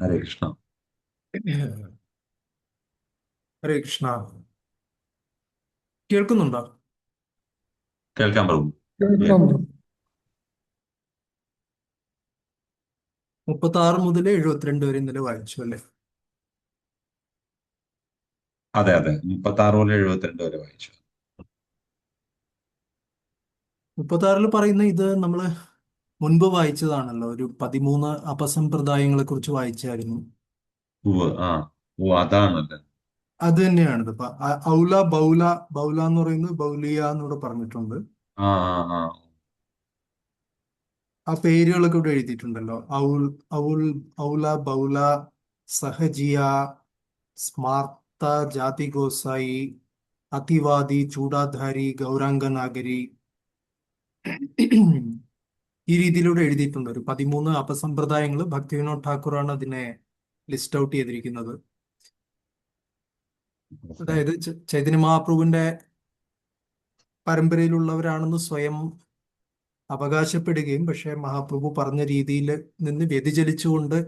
ഹരേ കൃഷ്ണ. ഹരേ കൃഷ്ണ. കേൾക്കുന്നുണ്ടോ? കേൾക്കാൻ പറഞ്ഞു. ക്ലിയർ. കേൾക്കാം. 36 മുതൽ 72 വരെ ഇന്നലെ വായിച്ചു അല്ലേ? അതെ അതെ, 36 മുതൽ 72 വരെ വായിച്ചു. 36 പറയുന്ന ഇത് നമ്മൾ മുൻപ് വായിച്ചതാണല്ലോ. ഒരു 13 അപസമ്പ്രദായങ്ങളെ കുറിച്ച് വായിച്ചായിരുന്നു. ഉവ്വ്, ആ. ഓ, അതാണല്ലേ. അത് തന്നെയാണിത്. ഇപ്പൊ ഔല ബൗല, ബൗല എന്ന് പറയുന്നത് ബൗലിയ എന്നൂടെ പറഞ്ഞിട്ടുണ്ട്. ആ ആ ആ. ആ പേരുകളൊക്കെ ഇവിടെ എഴുതിയിട്ടുണ്ടല്ലോ. ഔൽ, ഔല ബൗല, സഹജിയ, സ്മാർത്ത, ജാതി ഗോസായി, അതിവാദി, ചൂടാധാരി, ഗൗരാംഗനാഗരി, ഈ രീതിയിലൂടെ എഴുതിയിട്ടുണ്ട്. ഒരു 13 അപസമ്പ്രദായങ്ങൾ ഭക്തിവിനോദ് ഠാക്കൂറാണ് അതിനെ ലിസ്റ്റ് ഔട്ട് ചെയ്തിരിക്കുന്നത്. ഓക്കെ. അതായത് ചൈതന്യ മഹാപ്രഭുവിന്റെ പരമ്പരയിലുള്ളവരാണെന്ന് സ്വയം അവകാശപ്പെടുകയും പക്ഷെ മഹാപ്രഭു പറഞ്ഞ രീതിയിൽ നിന്ന് വ്യതിചലിച്ചുകൊണ്ട്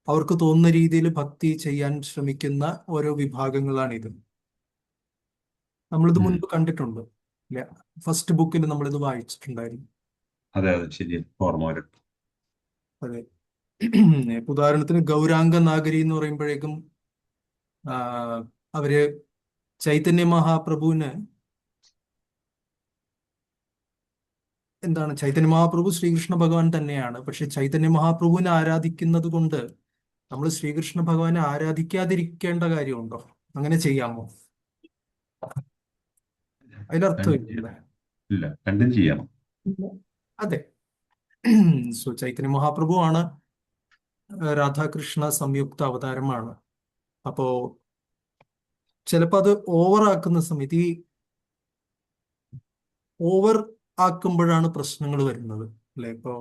അവർക്ക് തോന്നുന്ന രീതിയിൽ ഭക്തി ചെയ്യാൻ ശ്രമിക്കുന്ന ഓരോ വിഭാഗങ്ങളാണിത്. നമ്മളിത് ഉം. മുൻപ് കണ്ടിട്ടുണ്ട്. ഇല്ല, ഫസ്റ്റ് ബുക്കിൽ നമ്മളിത് വായിച്ചിട്ടുണ്ടായിരുന്നു. അതെ അതെ, ശരി. ഓർമ്മ വരും. അതെ. ഇപ്പൊ ഉദാഹരണത്തിന് ഗൗരാംഗ നാഗരി എന്ന് പറയുമ്പോഴേക്കും ആ, അവര് ചൈതന്യ മഹാപ്രഭുവിന് എന്താണ്, ചൈതന്യ മഹാപ്രഭു ശ്രീകൃഷ്ണ ഭഗവാൻ തന്നെയാണ്. പക്ഷെ ചൈതന്യ മഹാപ്രഭുവിനെ ആരാധിക്കുന്നത് കൊണ്ട് നമ്മൾ ശ്രീകൃഷ്ണ ഭഗവാനെ ആരാധിക്കാതിരിക്കേണ്ട കാര്യമുണ്ടോ? അങ്ങനെ ചെയ്യാമോ? രണ്ടും അതിലർത്ഥമില്ല. ചെയ്യണം. ഇല്ല, രണ്ടും ചെയ്യണം. അതെ. സോ ചൈതന്യ മഹാപ്രഭു ആണ് രാധാകൃഷ്ണ സംയുക്ത അവതാരമാണ്. അപ്പോ ചിലപ്പോൾ അത് ഓവർ ആക്കുന്ന സമയത്ത് ഈ ഓവർ ആക്കുമ്പോഴാണ് പ്രശ്നങ്ങൾ വരുന്നത്. അല്ലെ? ഇപ്പോ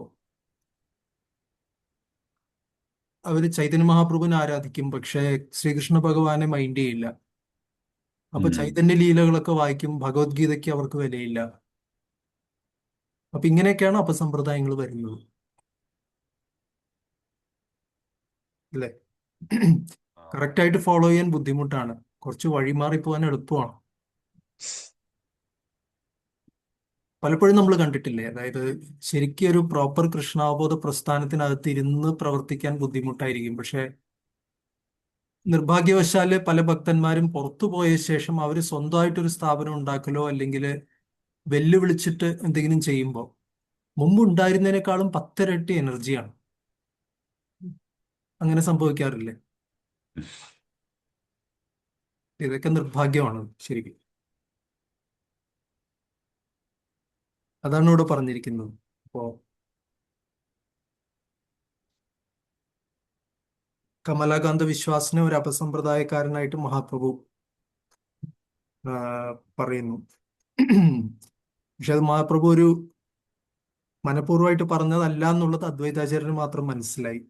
അവര് ചൈതന്യ മഹാപ്രഭുവിനെ ആരാധിക്കും പക്ഷെ ശ്രീകൃഷ്ണ ഭഗവാനെ മൈൻഡ് ചെയ്യില്ല. അപ്പൊ ഉം. ചൈതന്യ ലീലകളൊക്കെ വായിക്കും, ഭഗവത്ഗീതയ്ക്ക് അവർക്ക് വിലയില്ല. അപ്പൊ ഇങ്ങനെയൊക്കെയാണ് അപസമ്പ്രദായങ്ങൾ വരുന്നത്. അല്ലെ? ആ. കറക്റ്റ് ആയിട്ട് ഫോളോ ചെയ്യാൻ ബുദ്ധിമുട്ടാണ്. കുറച്ച് വഴിമാറി പോകാൻ എളുപ്പമാണ്. പലപ്പോഴും നമ്മൾ കണ്ടിട്ടില്ലേ, അതായത് ശരിക്കും ഒരു പ്രോപ്പർ കൃഷ്ണാവബോധ പ്രസ്ഥാനത്തിനകത്ത് ഇരുന്ന് പ്രവർത്തിക്കാൻ ബുദ്ധിമുട്ടായിരിക്കും. പക്ഷെ നിർഭാഗ്യവശാല് പല ഭക്തന്മാരും പുറത്തു പോയ ശേഷം അവർ സ്വന്തമായിട്ടൊരു സ്ഥാപനം ഉണ്ടാക്കലോ അല്ലെങ്കിൽ വെല്ലുവിളിച്ചിട്ട് എന്തെങ്കിലും ചെയ്യുമ്പോൾ മുമ്പ് ഉണ്ടായിരുന്നതിനേക്കാളും 10 ഇരട്ടി എനർജിയാണ്. അങ്ങനെ സംഭവിക്കാറില്ലേ? ഇതൊക്കെ നിർഭാഗ്യമാണ് ശരിക്കും. അതാണ് ഇവിടെ പറഞ്ഞിരിക്കുന്നത്. അപ്പോ കമലാകാന്ത വിശ്വാസിനെ ഒരു അപസമ്പ്രദായക്കാരനായിട്ട് മഹാപ്രഭു ആ, പറയുന്നു. പക്ഷെ അത് മഹാപ്രഭു ഒരു മനഃപൂർവ്വമായിട്ട് പറഞ്ഞതല്ല എന്നുള്ളത് അദ്വൈതാചാര്യന് മാത്രം മനസ്സിലായി.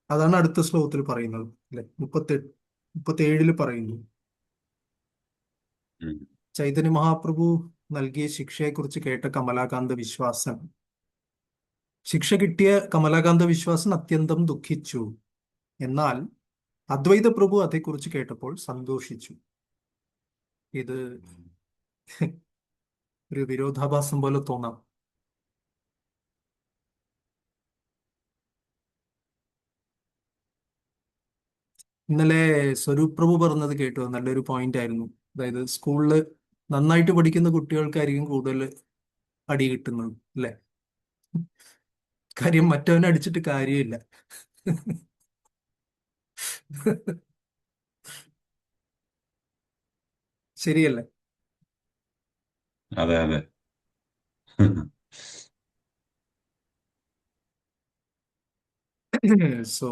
അതാണ് അടുത്ത ശ്ലോകത്തിൽ പറയുന്നത്. അല്ലെ? 37 പറയുന്നു. ഉം. ചൈതന്യ മഹാപ്രഭു നൽകിയ ശിക്ഷയെക്കുറിച്ച് കേട്ട കമലാകാന്ത വിശ്വാസൻ, ശിക്ഷ കിട്ടിയ കമലാകാന്ത വിശ്വാസൻ അത്യന്തം ദുഃഖിച്ചു. എന്നാൽ അദ്വൈത പ്രഭു അതേക്കുറിച്ച് കേട്ടപ്പോൾ സന്തോഷിച്ചു. ഇത് ഒരു വിരോധാഭാസം പോലെ തോന്നാം. ഇന്നലെ സ്വരൂപ് പ്രഭു പറഞ്ഞത് കേട്ടു, നല്ലൊരു പോയിന്റ് ആയിരുന്നു. അതായത് സ്കൂളില് നന്നായിട്ട് പഠിക്കുന്ന കുട്ടികൾക്കായിരിക്കും കൂടുതൽ അടി കിട്ടുന്നത്. അല്ലെ? കാര്യം മറ്റവനെ അടിച്ചിട്ട് കാര്യമില്ല. ശരിയല്ലേ? അതെ അതെ. സോ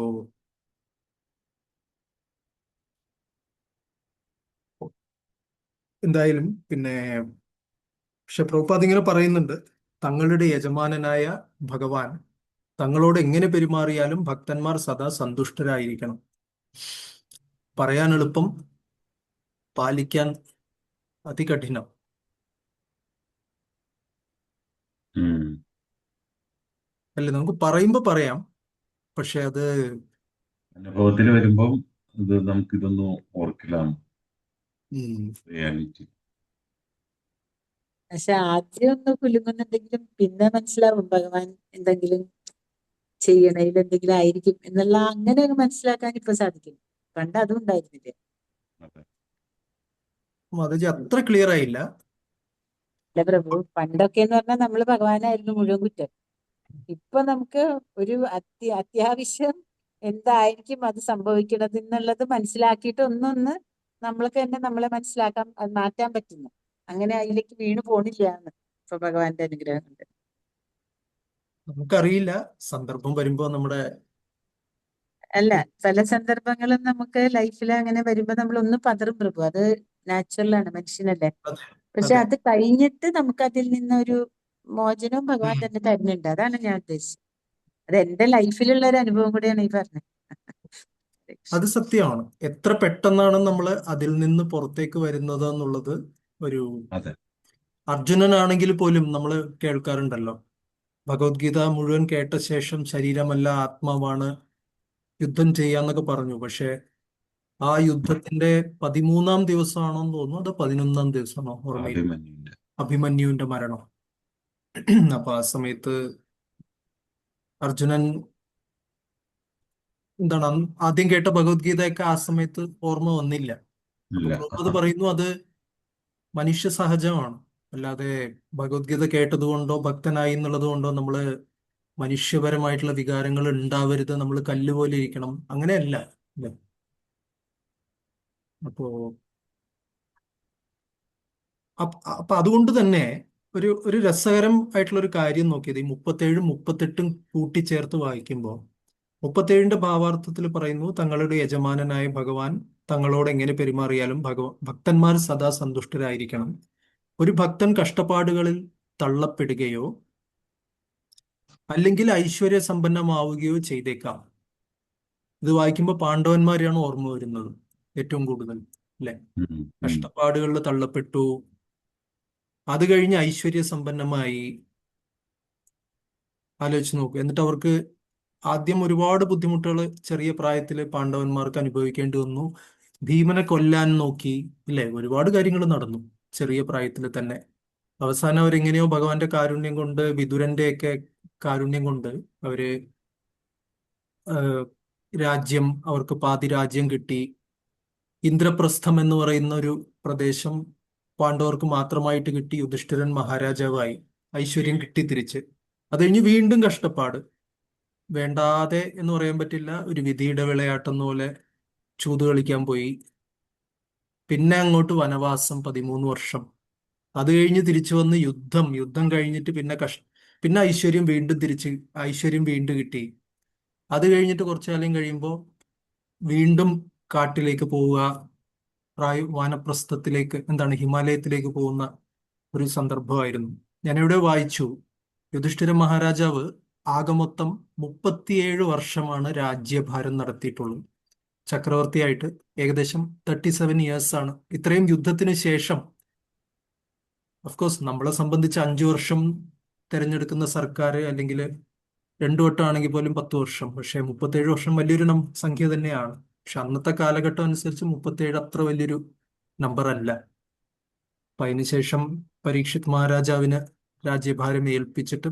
എന്തായാലും പിന്നെ പക്ഷെ പ്രഭുപാദ് ഇങ്ങനെ പറയുന്നുണ്ട്, തങ്ങളുടെ യജമാനനായ ഭഗവാൻ തങ്ങളോട് എങ്ങനെ പെരുമാറിയാലും ഭക്തന്മാർ സദാ സന്തുഷ്ടരായിരിക്കണം. പറയാൻ എളുപ്പം, പാലിക്കാൻ അതികഠിനം. ഉം. അല്ലെ? നമുക്ക് പറയുമ്പോൾ പറയാം, പക്ഷെ അത് അനുഭവത്തിൽ വരുമ്പം ഇത് നമുക്കിതൊന്നും ഓർക്കില്ല ഉം, റിയാലിറ്റി. പക്ഷെ ആദ്യം ഒന്ന് കുലുങ്ങുന്നുണ്ടെങ്കിലും പിന്നെ മനസ്സിലാവും ഭഗവാൻ എന്തെങ്കിലും ചെയ്യണതിൽ എന്തെങ്കിലും ആയിരിക്കും എന്നുള്ള അങ്ങനെ അങ്ങ് മനസ്സിലാക്കാൻ ഇപ്പൊ സാധിക്കും. പണ്ട് അതും ഉണ്ടായിരുന്നില്ല. അതെ. അത് അത്ര ക്ലിയർ ആയില്ല. അല്ല പ്രഭു, പണ്ടൊക്കെ എന്ന് പറഞ്ഞാൽ നമ്മള് ഭഗവാനായിരുന്നു മുഴുവൻ കുറ്റം. ഇപ്പൊ നമുക്ക് ഒരു അത്യാവശ്യം എന്തായിരിക്കും അത് സംഭവിക്കണത് എന്നുള്ളത് മനസ്സിലാക്കിയിട്ട് ഒന്നൊന്ന് നമ്മൾക്ക് തന്നെ നമ്മളെ മനസ്സിലാക്കാൻ അത് മാറ്റാൻ പറ്റുന്നു. അങ്ങനെ അതിലേക്ക് വീണു പോണില്ല എന്ന് ഇപ്പൊ ഭഗവാന്റെ അനുഗ്രഹം ഉണ്ട്. നമുക്കറിയില്ല, സന്ദർഭം വരുമ്പോ നമ്മുടെ അല്ല, പല സന്ദർഭങ്ങളും നമുക്ക് ലൈഫിൽ അങ്ങനെ വരുമ്പോ നമ്മൾ ഒന്ന് പതറും പ്രഭു. അത് നാച്ചുറലാണ്, മനുഷ്യനല്ലേ. അതെ പക്ഷെ അതെ അത് കഴിഞ്ഞിട്ട് നമുക്ക് അതിൽ നിന്നൊരു മോചനവും ഭഗവാൻ തന്നെ തരുന്നുണ്ട്. അതാണ് ഞാൻ ഉദ്ദേശിച്ചത്. അത് എന്റെ ലൈഫിലുള്ള ഒരു അനുഭവം കൂടിയാണ് ഈ പറഞ്ഞത്. അത് സത്യമാണ്. എത്ര പെട്ടെന്നാണ് നമ്മൾ അതിൽ നിന്ന് പുറത്തേക്ക് വരുന്നത് എന്നുള്ളത് ഒരു അതെ. അർജുനനാണെങ്കിൽ പോലും നമ്മൾ കേൾക്കാറുണ്ടല്ലോ, ഭഗവത്ഗീത മുഴുവൻ കേട്ട ശേഷം ശരീരമല്ല ആത്മാവാണ്, യുദ്ധം ചെയ്യാന്നൊക്കെ പറഞ്ഞു. പക്ഷെ ആ യുദ്ധത്തിന്റെ 13-ാം ദിവസമാണോന്ന് തോന്നുന്നു, അത് 11-ാം ദിവസമാണോ ഓർമ്മയില്ല, അഭിമന്യുവിന്റെ. അഭിമന്യുവിന്റെ മരണം. അപ്പൊ ആ സമയത്ത് അർജുനൻ എന്താണ് ആദ്യം കേട്ട ഭഗവത്ഗീതയൊക്കെ ആ സമയത്ത് ഓർമ്മ വന്നില്ല. അപ്പൊ ഇല്ല. പ്രഭുപാദ് പറയുന്നു അത് മനുഷ്യ സഹജമാണ്. അല്ലാതെ ഭഗവത്ഗീത കേട്ടത് കൊണ്ടോ ഭക്തനായി എന്നുള്ളത് കൊണ്ടോ നമ്മള് മനുഷ്യപരമായിട്ടുള്ള വികാരങ്ങൾ ഉണ്ടാവരുത്, നമ്മൾ കല്ലുപോലെ ഇരിക്കണം, അങ്ങനെയല്ല. ഇല്ലേ? അപ്പോ അപ്പൊ അതുകൊണ്ട് തന്നെ ഒരു രസകരം ആയിട്ടുള്ള ഒരു കാര്യം നോക്കിയത്, ഈ 37ഉം 38ഉം കൂട്ടിച്ചേർത്ത് വായിക്കുമ്പോൾ 37ന്റെ ഭാവാർത്ഥത്തിൽ പറയുന്നു, തങ്ങളുടെ യജമാനനായ ഭഗവാൻ തങ്ങളോട് എങ്ങനെ പെരുമാറിയാലും ഭക്തന്മാർ സദാ സന്തുഷ്ടരായിരിക്കണം. ഒരു ഭക്തൻ കഷ്ടപ്പാടുകളിൽ തള്ളപ്പെടുകയോ അല്ലെങ്കിൽ ഐശ്വര്യ സമ്പന്നമാവുകയോ ചെയ്തേക്കാം. ഇത് വായിക്കുമ്പോൾ പാണ്ഡവന്മാരെയാണ് ഓർമ്മ വരുന്നത് ഏറ്റവും കൂടുതൽ, അല്ലെ? ഉം, ഉം. കഷ്ടപ്പാടുകളിൽ തള്ളപ്പെട്ടു, അത് കഴിഞ്ഞ് ഐശ്വര്യ സമ്പന്നമായി. ആലോചിച്ച് നോക്കൂ. എന്നിട്ട് അവർക്ക് ആദ്യം ഒരുപാട് ബുദ്ധിമുട്ടുകൾ ചെറിയ പ്രായത്തിൽ പാണ്ഡവന്മാർക്ക് അനുഭവിക്കേണ്ടി വന്നു. ഭീമനെ കൊല്ലാൻ നോക്കി, ഇല്ലേ? ഒരുപാട് കാര്യങ്ങൾ നടന്നു ചെറിയ പ്രായത്തിൽ തന്നെ. അവസാനം അവരെങ്ങനെയോ ഭഗവാന്റെ കാരുണ്യം കൊണ്ട്, വിതുരന്റെ ഒക്കെ കാരുണ്യം കൊണ്ട് അവര് ആഹ്, രാജ്യം, അവർക്ക് പാതി രാജ്യം കിട്ടി. ഇന്ദ്രപ്രസ്ഥം എന്ന് പറയുന്ന ഒരു പ്രദേശം പാണ്ഡവർക്ക് മാത്രമായിട്ട് കിട്ടി. യുധിഷ്ഠിരൻ മഹാരാജാവായി, ഐശ്വര്യം കിട്ടി തിരിച്ച്. അത് കഴിഞ്ഞ് വീണ്ടും കഷ്ടപ്പാട്. വേണ്ടാതെ എന്ന് പറയാൻ പറ്റില്ല, ഒരു വിധിയുടെ വിളയാട്ടം പോലെ ചൂത് കളിക്കാൻ പോയി. പിന്നെ അങ്ങോട്ട് വനവാസം 13 വർഷം. അത് കഴിഞ്ഞ് തിരിച്ചു വന്ന് യുദ്ധം കഴിഞ്ഞിട്ട് പിന്നെ ഐശ്വര്യം വീണ്ടും കിട്ടി. അത് കഴിഞ്ഞിട്ട് കുറച്ചു കാലം കഴിയുമ്പോൾ വീണ്ടും കാട്ടിലേക്ക് പോവുക, വാനപ്രസ്ഥത്തിലേക്ക്, എന്താണ്, ഹിമാലയത്തിലേക്ക് പോകുന്ന ഒരു സന്ദർഭമായിരുന്നു. ഞാനിവിടെ വായിച്ചു, യുധിഷ്ഠിര മഹാരാജാവ് ആകെ മൊത്തം 37 വർഷമാണ് രാജ്യഭാരം നടത്തിയിട്ടുള്ളത്. ചക്രവർത്തിയായിട്ട് ഏകദേശം 37 years ആണ്. ഇത്രയും യുദ്ധത്തിന് ശേഷം, ഓഫ് കോഴ്സ് നമ്മളെ സംബന്ധിച്ച് 5 വർഷം തിരഞ്ഞെടുക്കുന്ന സർക്കാർ, അല്ലെങ്കിൽ 2 വട്ടമാണെങ്കിൽ പോലും 10 വർഷം. പക്ഷെ 37 വർഷം വലിയൊരു സംഖ്യ തന്നെയാണ്. പക്ഷെ അന്നത്തെ കാലഘട്ടം അനുസരിച്ച് 37 അത്ര വലിയൊരു നമ്പർ അല്ല. അപ്പൊ അതിനുശേഷം പരീക്ഷിത് മഹാരാജാവിന് രാജ്യഭാരം ഏൽപ്പിച്ചിട്ട്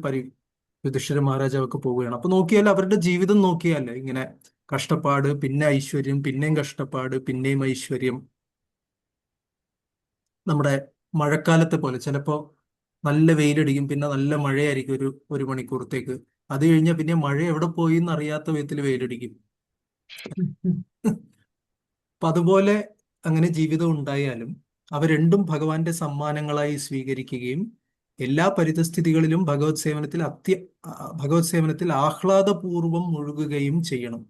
യുധിഷ്ഠിര മഹാരാജാവൊക്കെ പോവുകയാണ്. അപ്പൊ നോക്കിയാൽ അവരുടെ ജീവിതം നോക്കിയാൽ ഇങ്ങനെ കഷ്ടപ്പാട്, പിന്നെ ഐശ്വര്യം, പിന്നെയും കഷ്ടപ്പാട്, പിന്നെയും ഐശ്വര്യം. നമ്മുടെ മഴക്കാലത്തെ പോലെ ചിലപ്പോ നല്ല വെയിലടിക്കും, പിന്നെ നല്ല മഴയായിരിക്കും ഒരു മണിക്കൂറത്തേക്ക്. അത് കഴിഞ്ഞാൽ പിന്നെ മഴ എവിടെ പോയി എന്ന് അറിയാത്ത വിധത്തിൽ വെയിലടിക്കും. അപ്പൊ അതുപോലെ അങ്ങനെ ജീവിതം ഉണ്ടായാലും അവ രണ്ടും ഭഗവാന്റെ സമ്മാനങ്ങളായി സ്വീകരിക്കുകയും എല്ലാ പരിതസ്ഥിതികളിലും ഭഗവത് സേവനത്തിൽ ആഹ്ലാദപൂർവം മുഴുകുകയും ചെയ്യണം.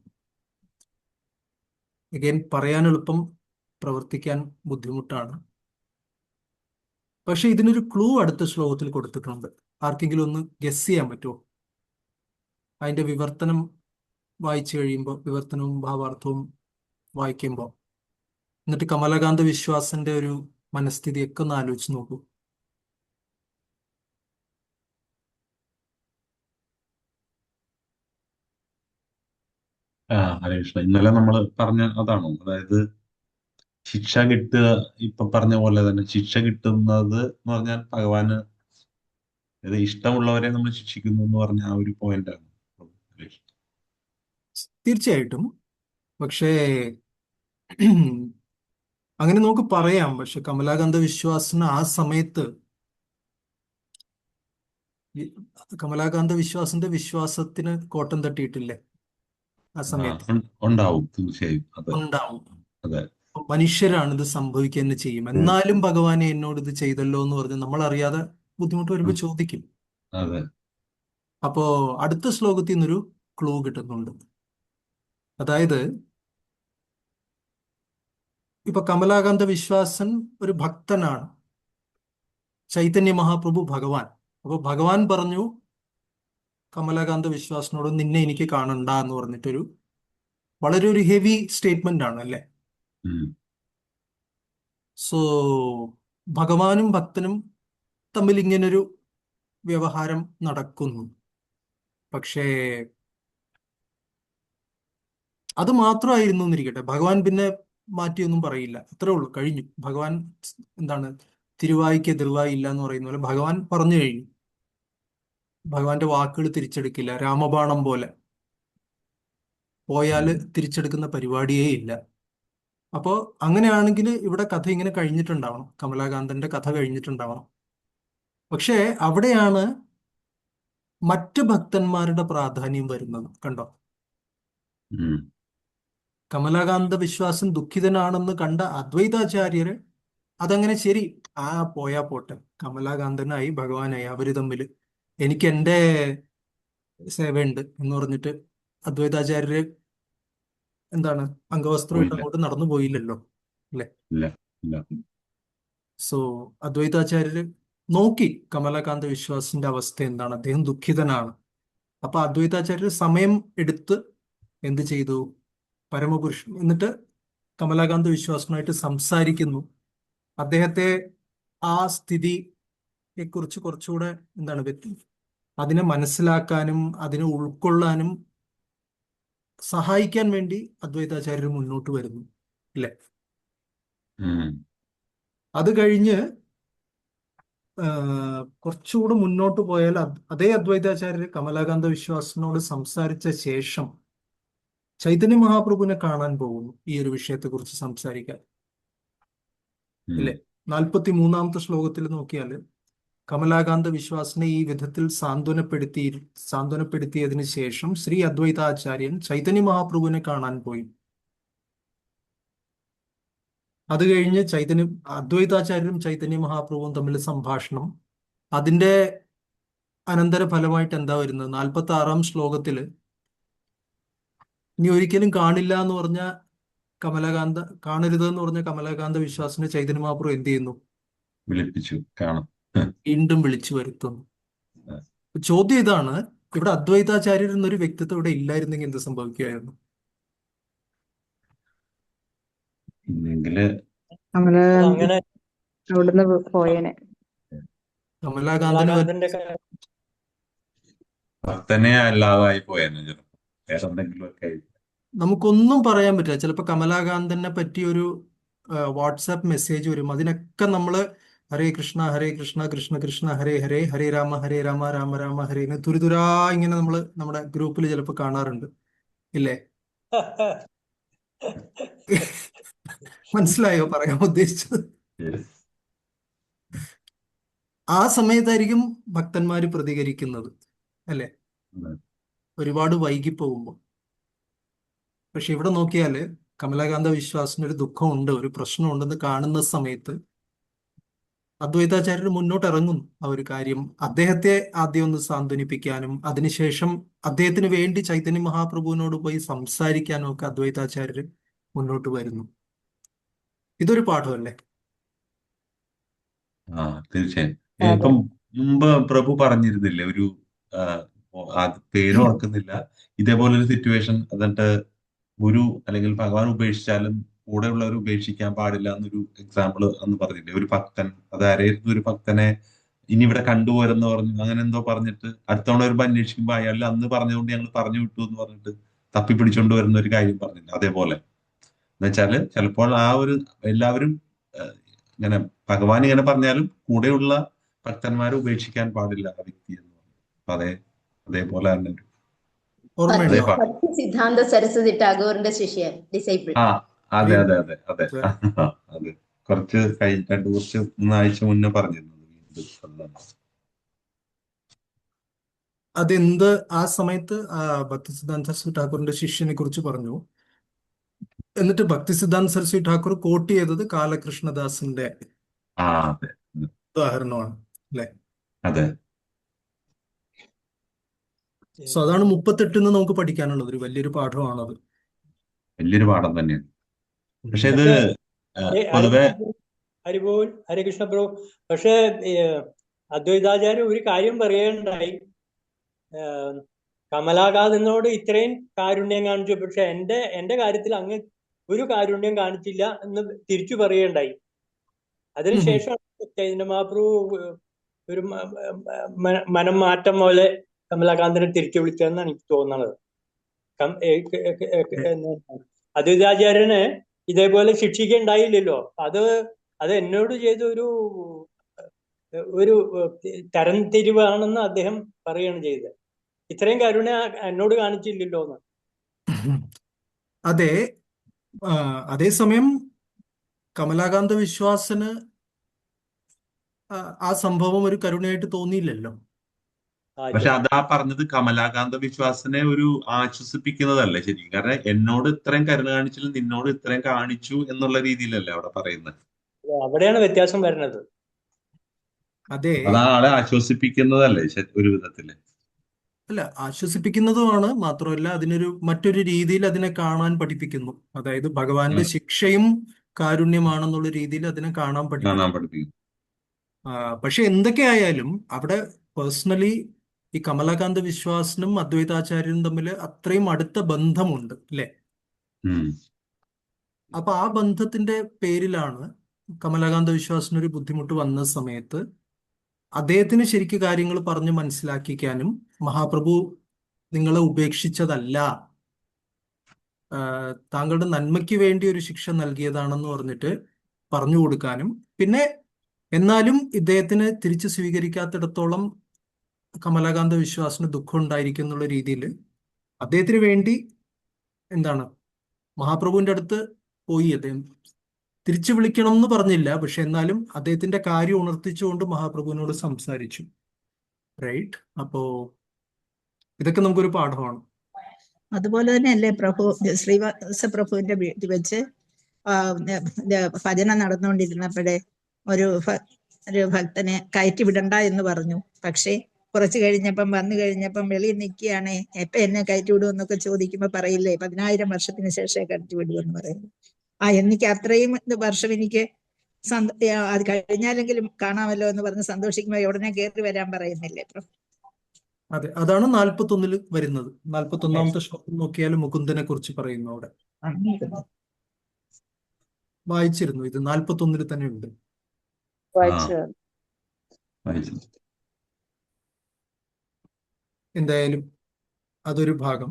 അഗൈൻ, പറയാൻ എളുപ്പം, പ്രവർത്തിക്കാൻ ബുദ്ധിമുട്ടാണ്. പക്ഷെ ഇതിനൊരു ക്ലൂ അടുത്ത ശ്ലോകത്തിൽ കൊടുത്തിട്ടുണ്ട്. ആർക്കെങ്കിലും ഒന്ന് ഗസ് ചെയ്യാൻ പറ്റുമോ? അതിന്റെ വിവർത്തനം വായിച്ചു കഴിയുമ്പോൾ, വിവർത്തനവും ഭാവാർത്ഥവും വായിക്കുമ്പോൾ, എന്നിട്ട് കമലകാന്ത വിശ്വാസന്റെ ഒരു മനസ്ഥിതിയൊക്കെ ഒന്ന് ആലോചിച്ച് നോക്കൂ. ഹരേ കൃഷ്ണ. ഇന്നലെ നമ്മൾ പറഞ്ഞ അതാണോ? അതായത് ശിക്ഷ കിട്ടുക, ഇപ്പൊ പറഞ്ഞ പോലെ തന്നെ ശിക്ഷ കിട്ടുന്നത് എന്ന് പറഞ്ഞാൽ ഭഗവാന് ഇത് ഇഷ്ടമുള്ളവരെ നമ്മൾ ശിക്ഷിക്കുന്നു എന്ന് പറഞ്ഞ ആ ഒരു പോയിന്റാണ്. ഹരേ കൃഷ്ണ. തീർച്ചയായിട്ടും. പക്ഷേ അങ്ങനെ നമുക്ക് പറയാം. പക്ഷെ കമലാകാന്ത വിശ്വാസിന് ആ സമയത്ത് ഈ കമലാകാന്ത വിശ്വാസിന്റെ വിശ്വാസത്തിന് കോട്ടം തട്ടിയിട്ടില്ലേ ആ ആ സമയത്ത്? ഉണ്ടാവും തീർച്ചയായും. അതെ. ഉണ്ടാവും. അതെ. മനുഷ്യരാണ് ഇത് സംഭവിക്കുക തന്നെ ചെയ്യും. എന്നാലും ഭഗവാനെ എന്നോട് ഇത് ചെയ്തല്ലോ എന്ന് പറഞ്ഞ് നമ്മൾ അറിയാതെ ബുദ്ധിമുട്ട് വരുമ്പോൾ ഉം. ചോദിക്കും. അതെ. അപ്പോ അടുത്ത ശ്ലോകത്തിൽ നിന്നൊരു ക്ലൂ കിട്ടുന്നുണ്ട്. അതായത് ഇപ്പൊ കമലാകാന്ത വിശ്വാസൻ ഒരു ഭക്തനാണ്, ചൈതന്യ മഹാപ്രഭു ഭഗവാൻ. അപ്പൊ ഭഗവാൻ പറഞ്ഞു കമലാകാന്ത വിശ്വാസിനോട് നിന്നെ എനിക്ക് കാണണ്ട എന്ന് പറഞ്ഞിട്ടൊരു വളരെ ഒരു ഹെവി സ്റ്റേറ്റ്മെന്റ് ആണ് അല്ലെ. ഉം. സോ ഭഗവാനും ഭക്തനും തമ്മിൽ ഇങ്ങനൊരു വ്യവഹാരം നടക്കുന്നു. പക്ഷേ അത് മാത്രമായിരുന്നു എന്നിരിക്കട്ടെ, ഭഗവാൻ പിന്നെ മാറ്റിയൊന്നും പറയില്ല. അത്രേ ഉള്ളൂ, കഴിഞ്ഞു. ഭഗവാൻ എന്താണ്, തിരുവായിക്ക് എതിർവായി ഇല്ല എന്ന് പറയുന്ന പോലെ ഭഗവാൻ പറഞ്ഞു കഴിഞ്ഞു. ഭഗവാന്റെ വാക്കുകൾ തിരിച്ചെടുക്കില്ല. രാമബാണം പോലെ പോയാല് തിരിച്ചെടുക്കുന്ന പരിപാടിയേ ഇല്ല. അപ്പോ അങ്ങനെയാണെങ്കിൽ ഇവിടെ കഥ ഇങ്ങനെ കഴിഞ്ഞിട്ടുണ്ടാവണം, കമലാകാന്തന്റെ കഥ കഴിഞ്ഞിട്ടുണ്ടാവണം. പക്ഷേ അവിടെയാണ് മറ്റ് ഭക്തന്മാരുടെ പ്രാധാന്യം വരുന്നത്. കണ്ടോ? ഉം. കമലാകാന്ത വിശ്വാസൻ ദുഃഖിതനാണെന്ന് കണ്ട അദ്വൈതാചാര്യര് അതങ്ങനെ ശരി, ആ പോയാ പോട്ടെ, കമലാകാന്തനായി ഭഗവാനായി അവര് തമ്മില് എനിക്ക് എന്റെ സേവയുണ്ട് എന്ന് പറഞ്ഞിട്ട് അദ്വൈതാചാര്യര് എന്താണ് അംഗവസ്ത്രം ഇട്ട് പോയില്ല. അങ്ങോട്ട് നടന്നു പോയില്ലല്ലോ അല്ലെ. ഇല്ല. ഇല്ല. സോ അദ്വൈതാചാര്യര് നോക്കി കമലാകാന്ത വിശ്വാസിന്റെ അവസ്ഥ എന്താണ്, അദ്ദേഹം ദുഃഖിതനാണ്. അപ്പൊ അദ്വൈതാചാര്യർ സമയം എടുത്ത് എന്ത് ചെയ്തു, പരമപുരുഷൻ എന്നിട്ട് കമലാകാന്ത വിശ്വാസമായിട്ട് സംസാരിക്കുന്നു. അദ്ദേഹത്തെ ആ സ്ഥിതിയെ കുറിച്ച് കുറച്ചുകൂടെ എന്താണ് അതിനെ മനസ്സിലാക്കാനും അതിനെ ഉൾക്കൊള്ളാനും സഹായിക്കാൻ വേണ്ടി അദ്വൈതാചാര്യർ മുന്നോട്ട് വരുന്നു അല്ലെ. ഉം. അത് കഴിഞ്ഞ് കുറച്ചുകൂടെ മുന്നോട്ട് പോയാൽ അതേ അദ്വൈതാചാര്യർ കമലാകാന്ത വിശ്വാസനോട് സംസാരിച്ച ശേഷം ചൈതന്യ മഹാപ്രഭുവിനെ കാണാൻ പോകുന്നു ഈ ഒരു വിഷയത്തെക്കുറിച്ച് സംസാരിക്കാൻ ഉം. ഇല്ലേ. 43-ാമത്തെ ശ്ലോകത്തിൽ നോക്കിയാൽ കമലാകാന്ത വിശ്വാസിനെ ഈ വിധത്തിൽ സാന്ത്വനപ്പെടുത്തിയതിനു ശേഷം ശ്രീ അദ്വൈതാചാര്യൻ ചൈതന്യ മഹാപ്രഭുവിനെ കാണാൻ പോയി. അത് കഴിഞ്ഞ് അദ്വൈതാചാര്യരും ചൈതന്യ മഹാപ്രഭുവും തമ്മിൽ സംഭാഷണം. അതിന്റെ അനന്തര ഫലമായിട്ട് എന്താ വരുന്നത്? 46-ാം ശ്ലോകത്തില് ഇനി ഒരിക്കലും കാണില്ല എന്ന് പറഞ്ഞ കാണരുത് എന്ന് പറഞ്ഞ കമലാകാന്ത വിശ്വാസിനെ ചൈതന്യ മഹാപ്രഭു എന്ത് ചെയ്യുന്നു? വിളിപ്പിച്ചു കാണാം. വീണ്ടും വിളിച്ചു വരുത്തുന്നു. ചോദ്യം ഇതാണ്, ഇവിടെ അദ്വൈതാചാര്യർ എന്നൊരു വ്യക്തിത്വം ഇവിടെ ഇല്ലായിരുന്നെങ്കിൽ എന്ത് സംഭവിക്കുമായിരുന്നു? ഇല്ലെങ്കില് നമ്മള് അങ്ങനെ അവിടുന്ന് പോയേനെ. കമലാകാന്തന് കമലാകാന്തന്റെ ഭക്തനെ അല്ലാതായി പോയെന്ന് ചിലപ്പോ വേറെ എന്തെങ്കിലും ഒക്കെ ആയി. നമുക്കൊന്നും പറയാൻ പറ്റില്ല. ചിലപ്പോൾ കമലാകാന്തനെ പറ്റി ഒരു വാട്സാപ്പ് മെസ്സേജ് വരും, അതിനൊക്കെ നമ്മൾ ഹരേ കൃഷ്ണ കൃഷ്ണ കൃഷ്ണ ഹരേ ഹരേ ഹരേ രാമ രാമ രാമ ഹരേ ഇങ്ങനെ തുരിതുരാ ഇങ്ങനെ നമ്മൾ നമ്മുടെ ഗ്രൂപ്പിൽ ചിലപ്പോൾ കാണാറുണ്ട് ഇല്ലേ. മനസ്സിലായോ പറയാൻ ഉദ്ദേശിച്ചത്? Yes. ആ സമയത്തായിരിക്കും ഭക്തന്മാര് പ്രതികരിക്കുന്നത് അല്ലെ, ഉം. ഒരുപാട് വൈകി പോകുമ്പോൾ. പക്ഷെ ഇവിടെ നോക്കിയാല് കമലാകാന്ത വിശ്വാസിന് ഒരു ദുഃഖമുണ്ട്, ഒരു പ്രശ്നമുണ്ടെന്ന് കാണുന്ന സമയത്ത് അദ്വൈതാചാര്യർ മുന്നോട്ട് ഇറങ്ങുന്നു ആ ഒരു കാര്യം അദ്ദേഹത്തെ ആദ്യം ഒന്ന് സാന്ത്വനിപ്പിക്കാനും അതിനുശേഷം അദ്ദേഹത്തിന് വേണ്ടി ചൈതന്യ മഹാപ്രഭുവിനോട് പോയി സംസാരിക്കാനും ഒക്കെ അദ്വൈതാചാര്യർ മുന്നോട്ട് വരുന്നു. ഇതൊരു പാഠമല്ലേ? ആ തീർച്ചയായും. അതെ. ഇപ്പം മുമ്പ് പ്രഭു പറഞ്ഞിരുന്നില്ലേ ഒരു ആ, പേര് ഓർക്കുന്നില്ല, ഇതേപോലെ ഒരു സിറ്റുവേഷൻ. എന്നിട്ട് ഗുരു അല്ലെങ്കിൽ ഭഗവാൻ ഉപേക്ഷിച്ചാലും കൂടെയുള്ളവർ ഉപേക്ഷിക്കാൻ പാടില്ല എന്നൊരു എക്സാമ്പിൾ അന്ന് പറഞ്ഞില്ലേ. ഒരു ഭക്തൻ, അതായിരുന്നു ഒരു ഭക്തനെ ഇനി ഇവിടെ കണ്ടുപോരെന്ന് പറഞ്ഞു, അങ്ങനെ എന്തോ പറഞ്ഞിട്ട് അടുത്ത തവണ വരുമ്പോ അന്വേഷിക്കുമ്പോ അയാൾ അന്ന് പറഞ്ഞതുകൊണ്ട് ഞങ്ങൾ പറഞ്ഞു വിട്ടു എന്ന് പറഞ്ഞിട്ട് തപ്പിപ്പിടിച്ചോണ്ട് വരുന്ന ഒരു കാര്യം പറഞ്ഞില്ല, അതേപോലെ എന്ന് വെച്ചാല് ചിലപ്പോൾ ആ ഒരു എല്ലാവരും ഇങ്ങനെ ഭഗവാൻ ഇങ്ങനെ പറഞ്ഞാലും കൂടെയുള്ള ഭക്തന്മാരെ ഉപേക്ഷിക്കാൻ പാടില്ല ആ വ്യക്തി എന്ന് പറഞ്ഞു. അപ്പൊ അതേപോലെ തന്നെ അതേ ഓർമ്മയുണ്ടോ? പാഠം. ഭക്തി സിദ്ധാന്ത സരസ്വതി ടാഗോറിന്റെ ശിഷ്യൻ, ഡിസൈപ്പിൾ. ആ അതെ വീണ്ടും അതെ അതെ അതെ അതെ കുറച്ച് കുറച്ച് 3 ആഴ്ച മുന്നേ പറഞ്ഞിരുന്നത് വീണ്ടും അതാണ്. അതെന്ത് ആ സമയത്ത് ഭക്തി സിദ്ധാന്ത സരസ്വതി ഠാക്കൂറിന്റെ ശിഷ്യനെ കുറിച്ച് പറഞ്ഞു. എന്നിട്ട് ഭക്തി സിദ്ധാന്ത സരസ്വതി ഠാക്കൂർ കോട്ട് ചെയ്തത് കാലകൃഷ്ണദാസിന്റെ ആ അതെ ഉദാഹരണമാണ്, അല്ലെ? അതെ സോ അതാണ് 38 നമുക്ക് പഠിക്കാനുള്ളത്. ഒരു വലിയൊരു പാഠമാണത്. വലിയൊരു പാഠം തന്നെയാണ്. പക്ഷെ ഇത് പക്ഷേ പൊതുവെ ഹരിബോൽ ഹരികൃഷ്ണ പ്രഭു, പക്ഷേ അദ്വൈതാചാര്യ ഒരു കാര്യം പറയുകയുണ്ടായി, കമലാകാന്തിനോട് ഇത്രയും കാരുണ്യം കാണിച്ചു, പക്ഷെ എന്റെ കാര്യത്തിൽ അങ്ങ് ഒരു കാരുണ്യം കാണിച്ചില്ല എന്ന് തിരിച്ചു പറയുകയുണ്ടായി. അതിനുശേഷം ചൈതന്യ മഹാപ്രഭു ഒരു മനം മാറ്റം പോലെ കമലാകാന്തിനെ തിരിച്ചു വിളിച്ചതെന്നാണ് എനിക്ക് തോന്നുന്നത്. അദ്വൈതാചാര്യനെ ഇതേപോലെ ശിക്ഷിക്കുകയുണ്ടായില്ലല്ലോ. അത് എന്നോട് ചെയ്ത ഒരു തരംതിരിവാണെന്ന് അദ്ദേഹം പറയുകയാണ് ചെയ്തത്. ഇത്രയും കരുണ എന്നോട് കാണിച്ചില്ലല്ലോ എന്ന്. അതെ. അതേസമയം കമലാകാന്ത വിശ്വാസന് ആ സംഭവം ഒരു കരുണയായിട്ട് തോന്നിയില്ലല്ലോ. പക്ഷെ അതാ പറഞ്ഞത്, കമലാകാന്ത വിശ്വാസനെ ഒരു ആശ്വസിപ്പിക്കുന്നതല്ലേ ശരിക്കും. കാരണം എന്നോട് ഇത്രയും കരുണ കാണിച്ചില്ല, നിന്നോട് ഇത്രയും കാണിച്ചു എന്നുള്ള രീതിയിലല്ലേ അവിടെ പറയുന്നത്. അവിടെയാണ് വ്യത്യാസം വരുന്നത്. അതെ, അതാ ആളെ ആശ്വസിപ്പിക്കുന്നതല്ലേ ഒരു വിധത്തില്. അല്ല, ആശ്വസിപ്പിക്കുന്നതുമാണ്. മാത്രമല്ല അതിനൊരു മറ്റൊരു രീതിയിൽ അതിനെ കാണാൻ പഠിപ്പിക്കുന്നു. അതായത് ഭഗവാന്റെ ശിക്ഷയും കാരുണ്യമാണെന്നുള്ള രീതിയിൽ അതിനെ കാണാൻ പഠിപ്പിക്കുന്നു. പഠിപ്പിക്കുന്നു. പക്ഷെ എന്തൊക്കെയായാലും അവിടെ പേഴ്സണലി ഈ കമലാകാന്ത വിശ്വാസനും അദ്വൈതാചാര്യനും തമ്മിൽ അത്രയും അടുത്ത ബന്ധമുണ്ട്, അല്ലെ? അപ്പൊ ആ ബന്ധത്തിന്റെ പേരിലാണ് കമലാകാന്ത വിശ്വാസിന് ഒരു ബുദ്ധിമുട്ട് വന്ന സമയത്ത് അദ്ദേഹത്തിന് ശരിക്ക് കാര്യങ്ങൾ പറഞ്ഞ് മനസ്സിലാക്കിക്കാനും, മഹാപ്രഭു നിങ്ങളെ ഉപേക്ഷിച്ചതല്ല, താങ്കളുടെ നന്മയ്ക്ക് വേണ്ടി ഒരു ശിക്ഷ നൽകിയതാണെന്ന് പറഞ്ഞിട്ട് പറഞ്ഞു കൊടുക്കാനും, പിന്നെ എന്നാലും ഇദ്ദേഹത്തിന് തിരിച്ചു സ്വീകരിക്കാത്തിടത്തോളം കമലാകാന്ത വിശ്വാസിന് ദുഃഖം ഉണ്ടായിരിക്കും എന്നുള്ള രീതിയിൽ അദ്ദേഹത്തിന് വേണ്ടി എന്താണ് മഹാപ്രഭുവിന്റെ അടുത്ത് പോയി. അദ്ദേഹം തിരിച്ചു വിളിക്കണം എന്ന് പറഞ്ഞില്ല, പക്ഷെ എന്നാലും അദ്ദേഹത്തിന്റെ കാര്യം ഉണർത്തിച്ചുകൊണ്ട് മഹാപ്രഭുവിനോട് സംസാരിച്ചു. റൈറ്റ്? അപ്പോ ഇതൊക്കെ നമുക്കൊരു പാഠമാണ്. അതുപോലെ തന്നെയല്ലേ പ്രഭു ശ്രീവാസ പ്രഭുവിന്റെ വീട്ടിൽ വെച്ച് ഭജന നടന്നുകൊണ്ടിരുന്നപ്പോഴേ ഒരു ഭക്തനെ കയറ്റി വിടണ്ട എന്ന് പറഞ്ഞു. പക്ഷേ കുറച്ച് വന്നു കഴിഞ്ഞപ്പം വെളിയിൽ നിൽക്കുകയാണേ, എപ്പൊ എന്നെ കയറ്റി വിടുമെന്നൊക്കെ ചോദിക്കുമ്പോ പറയില്ലേ 10,000 വർഷത്തിന് ശേഷം കയറ്റി വിടുമെന്ന് പറയുന്നു. എനിക്ക് അത്രയും വർഷം എനിക്ക് അത് കഴിഞ്ഞാലെങ്കിലും കാണാമല്ലോ എന്ന് പറഞ്ഞ് സന്തോഷിക്കുമ്പോ ഉടനെ കയറി വരാൻ പറയുന്നില്ലേ പ്രഭു? അതെ, അതാണ് 41 വരുന്നത്. 41ാമത്തെ ശ്ലോകം നോക്കിയാൽ മുകുന്ദനെ കുറിച്ച് പറയുന്നു അവിടെ. വായിച്ചിരുന്നു, ഇത് 41 തന്നെ ഉണ്ട്. എന്തായാലും അതൊരു ഭാഗം.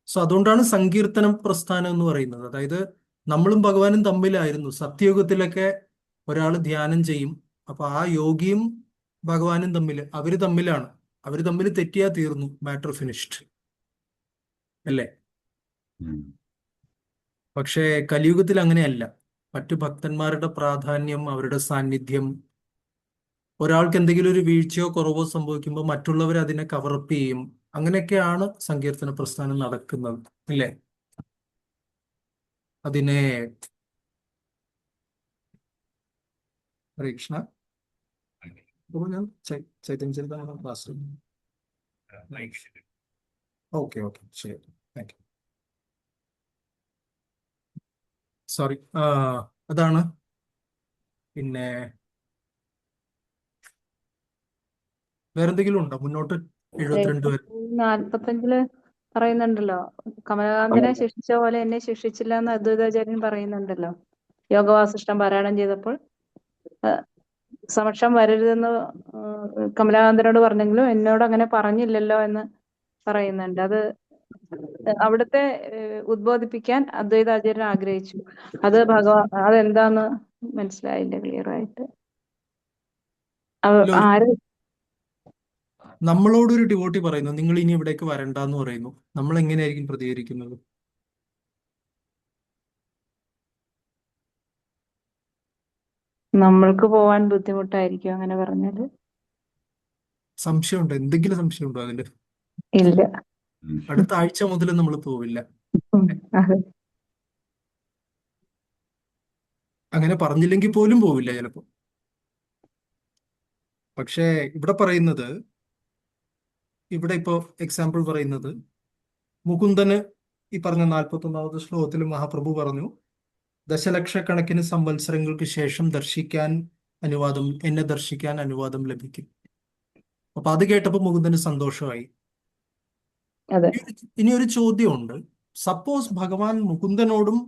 സോ അതുകൊണ്ടാണ് സങ്കീർത്തനം പ്രസ്ഥാനം എന്ന് പറയുന്നത്. അതായത് നമ്മളും ഭഗവാനും തമ്മിലായിരുന്നു. സത്യയുഗത്തിലൊക്കെ ഒരാൾ ധ്യാനം ചെയ്യും, അപ്പൊ ആ യോഗിയും ഭഗവാനും അവര് തമ്മിൽ തെറ്റിയാ തീർന്നു, മാറ്റർ ഫിനിഷ്ഡ്, അല്ലേ? പക്ഷേ കലിയുഗത്തിൽ അങ്ങനെയല്ല. മറ്റു ഭക്തന്മാരുടെ പ്രാധാന്യം, അവരുടെ സാന്നിധ്യം, ഒരാൾക്ക് എന്തെങ്കിലും ഒരു വീഴ്ചയോ കുറവോ സംഭവിക്കുമ്പോൾ മറ്റുള്ളവർ അതിനെ കവറപ്പ് ചെയ്യും. അങ്ങനെയൊക്കെയാണ് സങ്കീർത്തന പ്രസ്ഥാനം നടക്കുന്നത്, അല്ലേ? അതിനെ ഹരേകൃഷ്ണ ഞാൻ ചൈതന്യ ക്ലാസ്. ഓക്കെ ശരി, താങ്ക് യു. സോറി, അതാണ്. പിന്നെ വേറെന്തെങ്കിലും ഉണ്ടോ മുന്നോട്ട്? 72 വരെ 45 പറയുന്നുണ്ടല്ലോ, കമലകാന്തനെ ശിക്ഷിച്ച പോലെ എന്നെ ശിക്ഷിച്ചില്ല എന്ന് അദ്വൈതാചാര്യൻ പറയുന്നുണ്ടല്ലോ യോഗവാസിഷ്ടം പാരായണം ചെയ്തപ്പോൾ. സമക്ഷം വരരുതെന്ന് കമലാകാന്തനോട് പറഞ്ഞെങ്കിലും എന്നോട് അങ്ങനെ പറഞ്ഞില്ലല്ലോ എന്ന് പറയുന്നുണ്ട്. അത് അവിടുത്തെ ഉദ്ബോധിപ്പിക്കാൻ അദ്വൈതാചാര്യൻ ആഗ്രഹിച്ചു. അത് അതെന്താന്ന് മനസ്സിലായില്ല ക്ലിയർ ആയിട്ട്. ഇല്ല, ആര് നമ്മളോടൊരു ഡിവോട്ടി പറയുന്നു നിങ്ങൾ ഇനി ഇവിടേക്ക് വരണ്ടെന്ന് പറയുന്നു, നമ്മൾ എങ്ങനെയായിരിക്കും പ്രതികരിക്കുന്നത്? നമ്മൾക്ക് പോവാൻ ബുദ്ധിമുട്ടായിരിക്കും അങ്ങനെ പറഞ്ഞാല്? സംശയമുണ്ടോ? എന്തെങ്കിലും സംശയമുണ്ടോ അതിന്റെ? ഇല്ല. അടുത്ത ആഴ്ച മുതൽ നമ്മൾ പോവില്ല. അതെ. അങ്ങനെ പറഞ്ഞില്ലെങ്കിൽ പോലും പോവില്ല ചിലപ്പോൾ. പക്ഷേ ഇവിടെ പറയുന്നത്, ഇവിടെ ഇപ്പോ എക്സാമ്പിൾ പറയുന്നത്, മുകുന്ദന് ഈ പറഞ്ഞ 41ാമത് ശ്ലോകത്തിൽ മഹാപ്രഭു പറഞ്ഞു, ദശലക്ഷക്കണക്കിന് സംവത്സരങ്ങൾക്ക് ശേഷം എന്നെ ദർശിക്കാൻ അനുവാദം ലഭിക്കും. അപ്പൊ അത് കേട്ടപ്പോ മുകുന്ദന് സന്തോഷമായി. അതെ. ഇനി ഒരു ചോദ്യമുണ്ട്. സപ്പോസ് ഭഗവാൻ മുകുന്ദനോടും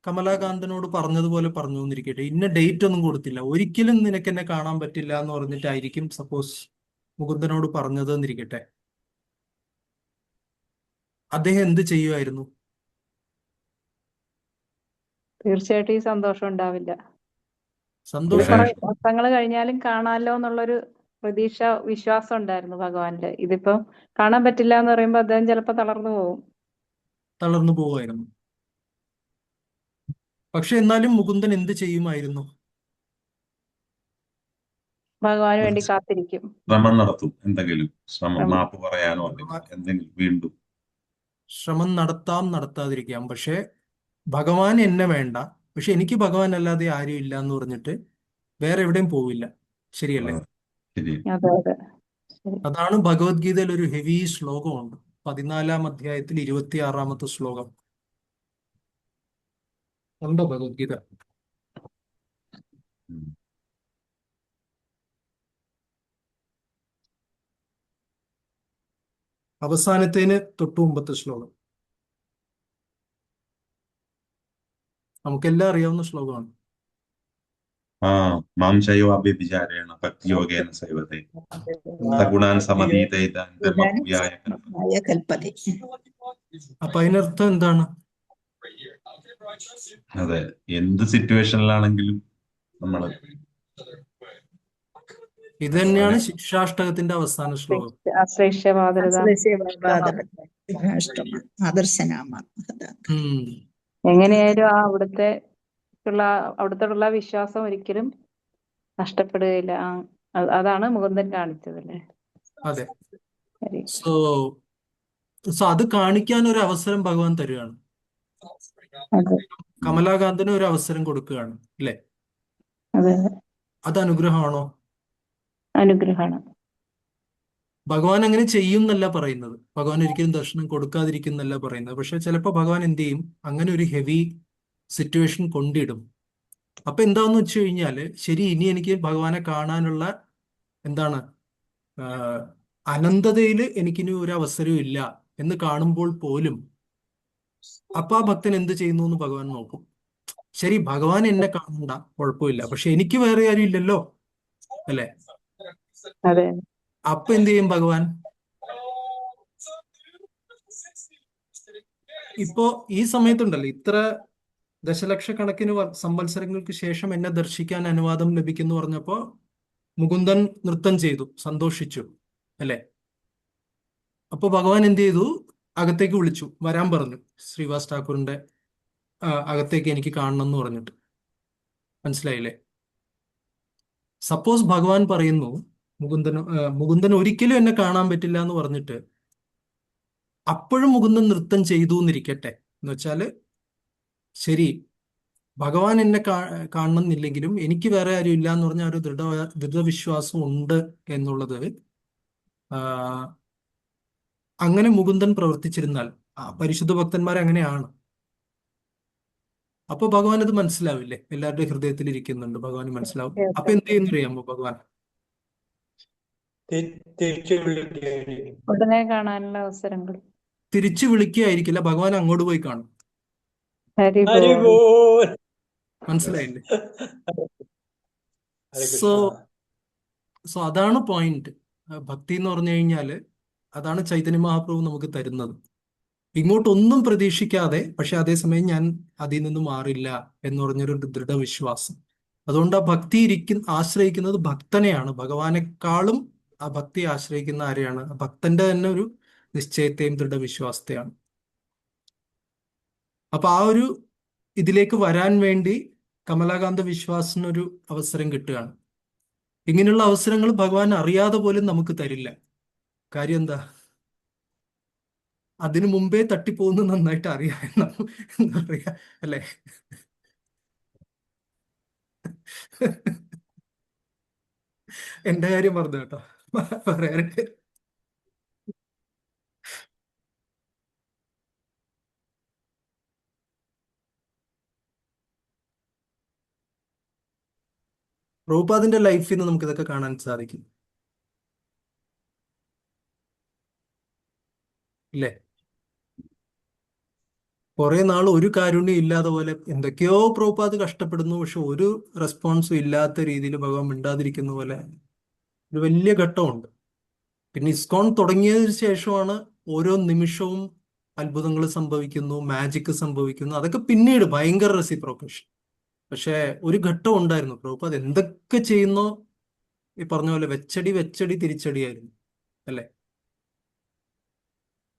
കമലാകാന്തനോട് പറഞ്ഞതുപോലെ പറഞ്ഞു എന്നിരിക്കട്ടെ, ഇന്ന ഡേറ്റ് ഒന്നും കൊടുത്തില്ല, ഒരിക്കലും നിനക്ക് എന്നെ കാണാൻ പറ്റില്ല എന്ന് പറഞ്ഞിട്ടായിരിക്കും സപ്പോസ് മുകുന്ദനോട് പറഞ്ഞത് എന്നിരിക്കട്ടെ, അദ്ദേഹം എന്ത് ചെയ്യുമായിരുന്നു? തീർച്ചയായിട്ടും ഈ സന്തോഷം ഉണ്ടാവില്ല. ഇത് സന്തോഷം കുറെ വർഷങ്ങൾ കഴിഞ്ഞാലും കാണാമല്ലോ എന്നുള്ളൊരു പ്രതീക്ഷ, വിശ്വാസം ഉണ്ടായിരുന്നു ഭഗവാനില്. ഇതിപ്പം കാണാൻ പറ്റില്ല എന്ന് പറയുമ്പോൾ അദ്ദേഹം ചിലപ്പോൾ തളർന്നു പോകും. തളർന്നു പോവുമായിരുന്നു. പക്ഷെ എന്നാലും മുകുന്ദൻ എന്ത് ചെയ്യുമായിരുന്നു? ഭഗവാന് വേണ്ടി കാത്തിരിക്കും. ശ്രമം നടത്തും, എന്തെങ്കിലും ശ്രമം, ശ്രമം. മാപ്പ് പറയാനോ അല്ലെങ്കിൽ എന്തെങ്കിലും വീണ്ടും. ശ്രമം നടത്താതിരിക്കാം. പക്ഷെ ഭഗവാൻ എന്നെ വേണ്ട, പക്ഷെ എനിക്ക് ഭഗവാൻ അല്ലാതെ ആരും ഇല്ല എന്ന് പറഞ്ഞിട്ട് വേറെ എവിടെയും പോവില്ല. ശരിയല്ലേ? ശരി. അതെ അതെ. ശരി. അതാണ് ഭഗവത്ഗീതയിൽ ഒരു ഹെവി ശ്ലോകമുണ്ട്, 14-ാം അധ്യായത്തിൽ 26-ാമത്തെ ശ്ലോകം. ഉണ്ടോ ഭഗവത്ഗീത? ഉം. അവസാനത്തേന് തൊട്ടു മുമ്പത്തെ ശ്ലോകം. നമുക്കെല്ലാം അറിയാവുന്ന ശ്ലോകമാണ്. മാം ചയോ അഭ്യഭിചാരേണ ഭക്തിയോഗേന സേവതേ സഗുണാൻ സമതീതൈതാൻ ധർമ്മഭൂയായ കൽപ്പതേ. കൽപ്പതി. അപ്പൊ അതിനർത്ഥം എന്താണ്? അതെ, എന്ത് സിറ്റുവേഷനിലാണെങ്കിലും നമ്മള് ഇത് തന്നെയാണ് ശിക്ഷാഷ്ടകത്തിന്റെ അവസാന ശ്ലോകം. ആശ്ലേഷ്യപാതൃത. ആദർശനാമ. എങ്ങനെയായാലും അവിടുത്തെ വിശ്വാസം ഒരിക്കലും നഷ്ടപ്പെടുകയില്ല. അതാണ് മുകുന്ദൻ കാണിച്ചത് അല്ലേ? അതെ. സോ അത് കാണിക്കാൻ ഒരു അവസരം ഭഗവാൻ തരികയാണ്. കമലാകാന്തന് ഒരു അവസരം കൊടുക്കുകയാണ്, അല്ലേ? അതെ. അത് അനുഗ്രഹമാണോ? അനുഗ്രഹമാണ്. ഭഗവാൻ അങ്ങനെ ചെയ്യും എന്നല്ല പറയുന്നത്, ഭഗവാൻ ഒരിക്കലും ദർശനം കൊടുക്കാതിരിക്കും എന്നല്ല പറയുന്നത്. പക്ഷെ ചിലപ്പോൾ ഭഗവാൻ എന്ത് ചെയ്യും, അങ്ങനെ ഒരു ഹെവി സിറ്റുവേഷൻ കൊണ്ടിടും. അപ്പൊ എന്താന്ന് വെച്ച് കഴിഞ്ഞാല്, ശരി, ഇനി എനിക്ക് ഭഗവാനെ കാണാനുള്ള എന്താണ് അനന്തതയിൽ എനിക്കിനി ഒരു അവസരവും ഇല്ല എന്ന് കാണുമ്പോൾ പോലും അപ്പൊ ആ ഭക്തൻ എന്ത് ചെയ്യുന്നു എന്ന് ഭഗവാൻ നോക്കും. ശരി, ഭഗവാൻ എന്നെ കാണണ്ട, കുഴപ്പമില്ല, പക്ഷെ എനിക്ക് വേറെ ആരും ഇല്ലല്ലോ, അല്ലെ? അതെ. അപ്പൊ എന്ത് ചെയ്യും ഭഗവാൻ? ഇപ്പോ ഈ സമയത്തുണ്ടല്ലോ, ഇത്ര ദശലക്ഷക്കണക്കിന് സംവത്സരങ്ങൾക്ക് ശേഷം എന്നെ ദർശിക്കാൻ അനുവാദം ലഭിക്കുന്നു പറഞ്ഞപ്പോ മുകുന്ദൻ നൃത്തം ചെയ്തു, സന്തോഷിച്ചു, അല്ലെ? അപ്പൊ ഭഗവാൻ എന്ത് ചെയ്തു? അകത്തേക്ക് വിളിച്ചു, വരാൻ പറഞ്ഞു. ശ്രീവാസ് ഠാക്കൂറിന്റെ അകത്തേക്ക് എനിക്ക് കാണണം എന്ന് പറഞ്ഞിട്ട്. മനസ്സിലായില്ലേ? സപ്പോസ് ഭഗവാൻ പറയുന്നു മുകുന്ദൻ ഒരിക്കലും എന്നെ കാണാൻ പറ്റില്ല എന്ന് പറഞ്ഞിട്ട് അപ്പോഴും മുകുന്ദൻ നൃത്തം ചെയ്തു എന്നിരിക്കട്ടെ, എന്ന് വെച്ചാല് ശരി, ഭഗവാൻ എന്നെ കാണണമെന്നില്ലെങ്കിലും എനിക്ക് വേറെ ആരും ഇല്ല എന്ന് പറഞ്ഞ ഒരു ദൃഢവിശ്വാസം ഉണ്ട് എന്നുള്ളത്, അങ്ങനെ മുകുന്ദൻ പ്രവർത്തിച്ചിരുന്നാൽ, പരിശുദ്ധ ഭക്തന്മാർ അങ്ങനെയാണ്. അപ്പൊ ഭഗവാൻ അത് മനസ്സിലാവില്ലേ? എല്ലാവരുടെയും ഹൃദയത്തിൽ ഇരിക്കുന്നുണ്ട്, ഭഗവാൻ മനസ്സിലാവും. അപ്പൊ എന്ത് ചെയ്യുന്നറിയാമോ ഭഗവാൻ? ഉടനെ കാണാനുള്ള അവസരങ്ങൾ തിരിച്ചു വിളിക്കുകയായിരിക്കില്ല, ഭഗവാൻ അങ്ങോട്ട് പോയി കാണും. മനസ്സിലായില്ലേ? സോ സോ അതാണ് പോയിന്റ്. ഭക്തി എന്ന് പറഞ്ഞു കഴിഞ്ഞാൽ അതാണ് ചൈതന്യ മഹാപ്രഭു നമുക്ക് തരുന്നത്. ഇങ്ങോട്ടൊന്നും പ്രതീക്ഷിക്കാതെ, പക്ഷെ അതേസമയം ഞാൻ അതിൽ നിന്ന് മാറില്ല എന്ന് പറഞ്ഞൊരു ദൃഢവിശ്വാസം. അതുകൊണ്ട് ആ ഭക്തി ആശ്രയിക്കുന്നത് ഭക്തനെയാണ്. ഭഗവാനെക്കാളും ആ ഭക്തി ആശ്രയിക്കുന്ന ആരെയാണ്? ആ ഭക്തന്റെ തന്നെ ഒരു നിശ്ചയത്തെയും ദൃഢവിശ്വാസത്തെയാണ്. അപ്പൊ ആ ഒരു ഇതിലേക്ക് വരാൻ വേണ്ടി കമലാകാന്ത വിശ്വാസിനൊരു അവസരം കിട്ടുകയാണ്. ഇങ്ങനെയുള്ള അവസരങ്ങൾ ഭഗവാൻ അറിയാതെ പോലും നമുക്ക് തരില്ല. കാര്യം എന്താ? അതിനു മുമ്പേ തട്ടിപ്പോകുന്നു നന്നായിട്ട് അറിയാം. എന്താ പറയാ അല്ലെ? എന്റെ കാര്യം പറഞ്ഞു കേട്ടോ, പറയാറുണ്ട്. പ്രഭുപാദിന്റെ ലൈഫിൽ നിന്ന് നമുക്ക് ഇതൊക്കെ കാണാൻ സാധിക്കും, ഇല്ലേ? കുറെ നാൾ ഒരു കാരുണ്യം ഇല്ലാതെ പോലെ എന്തൊക്കെയോ പ്രഭുപാദ് കഷ്ടപ്പെടുന്നു, പക്ഷെ ഒരു റെസ്പോൺസും ഇല്ലാത്ത രീതിയിൽ ഭഗവാൻ മിണ്ടാതിരിക്കുന്ന പോലെ ഒരു വലിയ ഘട്ടമുണ്ട്. പിന്നെ ഇസ്കോൺ തുടങ്ങിയതിനു ശേഷമാണ് ഓരോ നിമിഷവും അത്ഭുതങ്ങൾ സംഭവിക്കുന്നു, മാജിക് സംഭവിക്കുന്നു. അതൊക്കെ പിന്നീട് ഭയങ്കര റെസിപ്രോക്കേഷൻ. പക്ഷെ ഒരു ഘട്ടം ഉണ്ടായിരുന്നു, പ്രഭുപാദ് എന്തൊക്കെ ചെയ്യുന്നോ ഈ പറഞ്ഞ പോലെ വെച്ചടി വെച്ചടി തിരിച്ചടിയായിരുന്നു, അല്ലെ?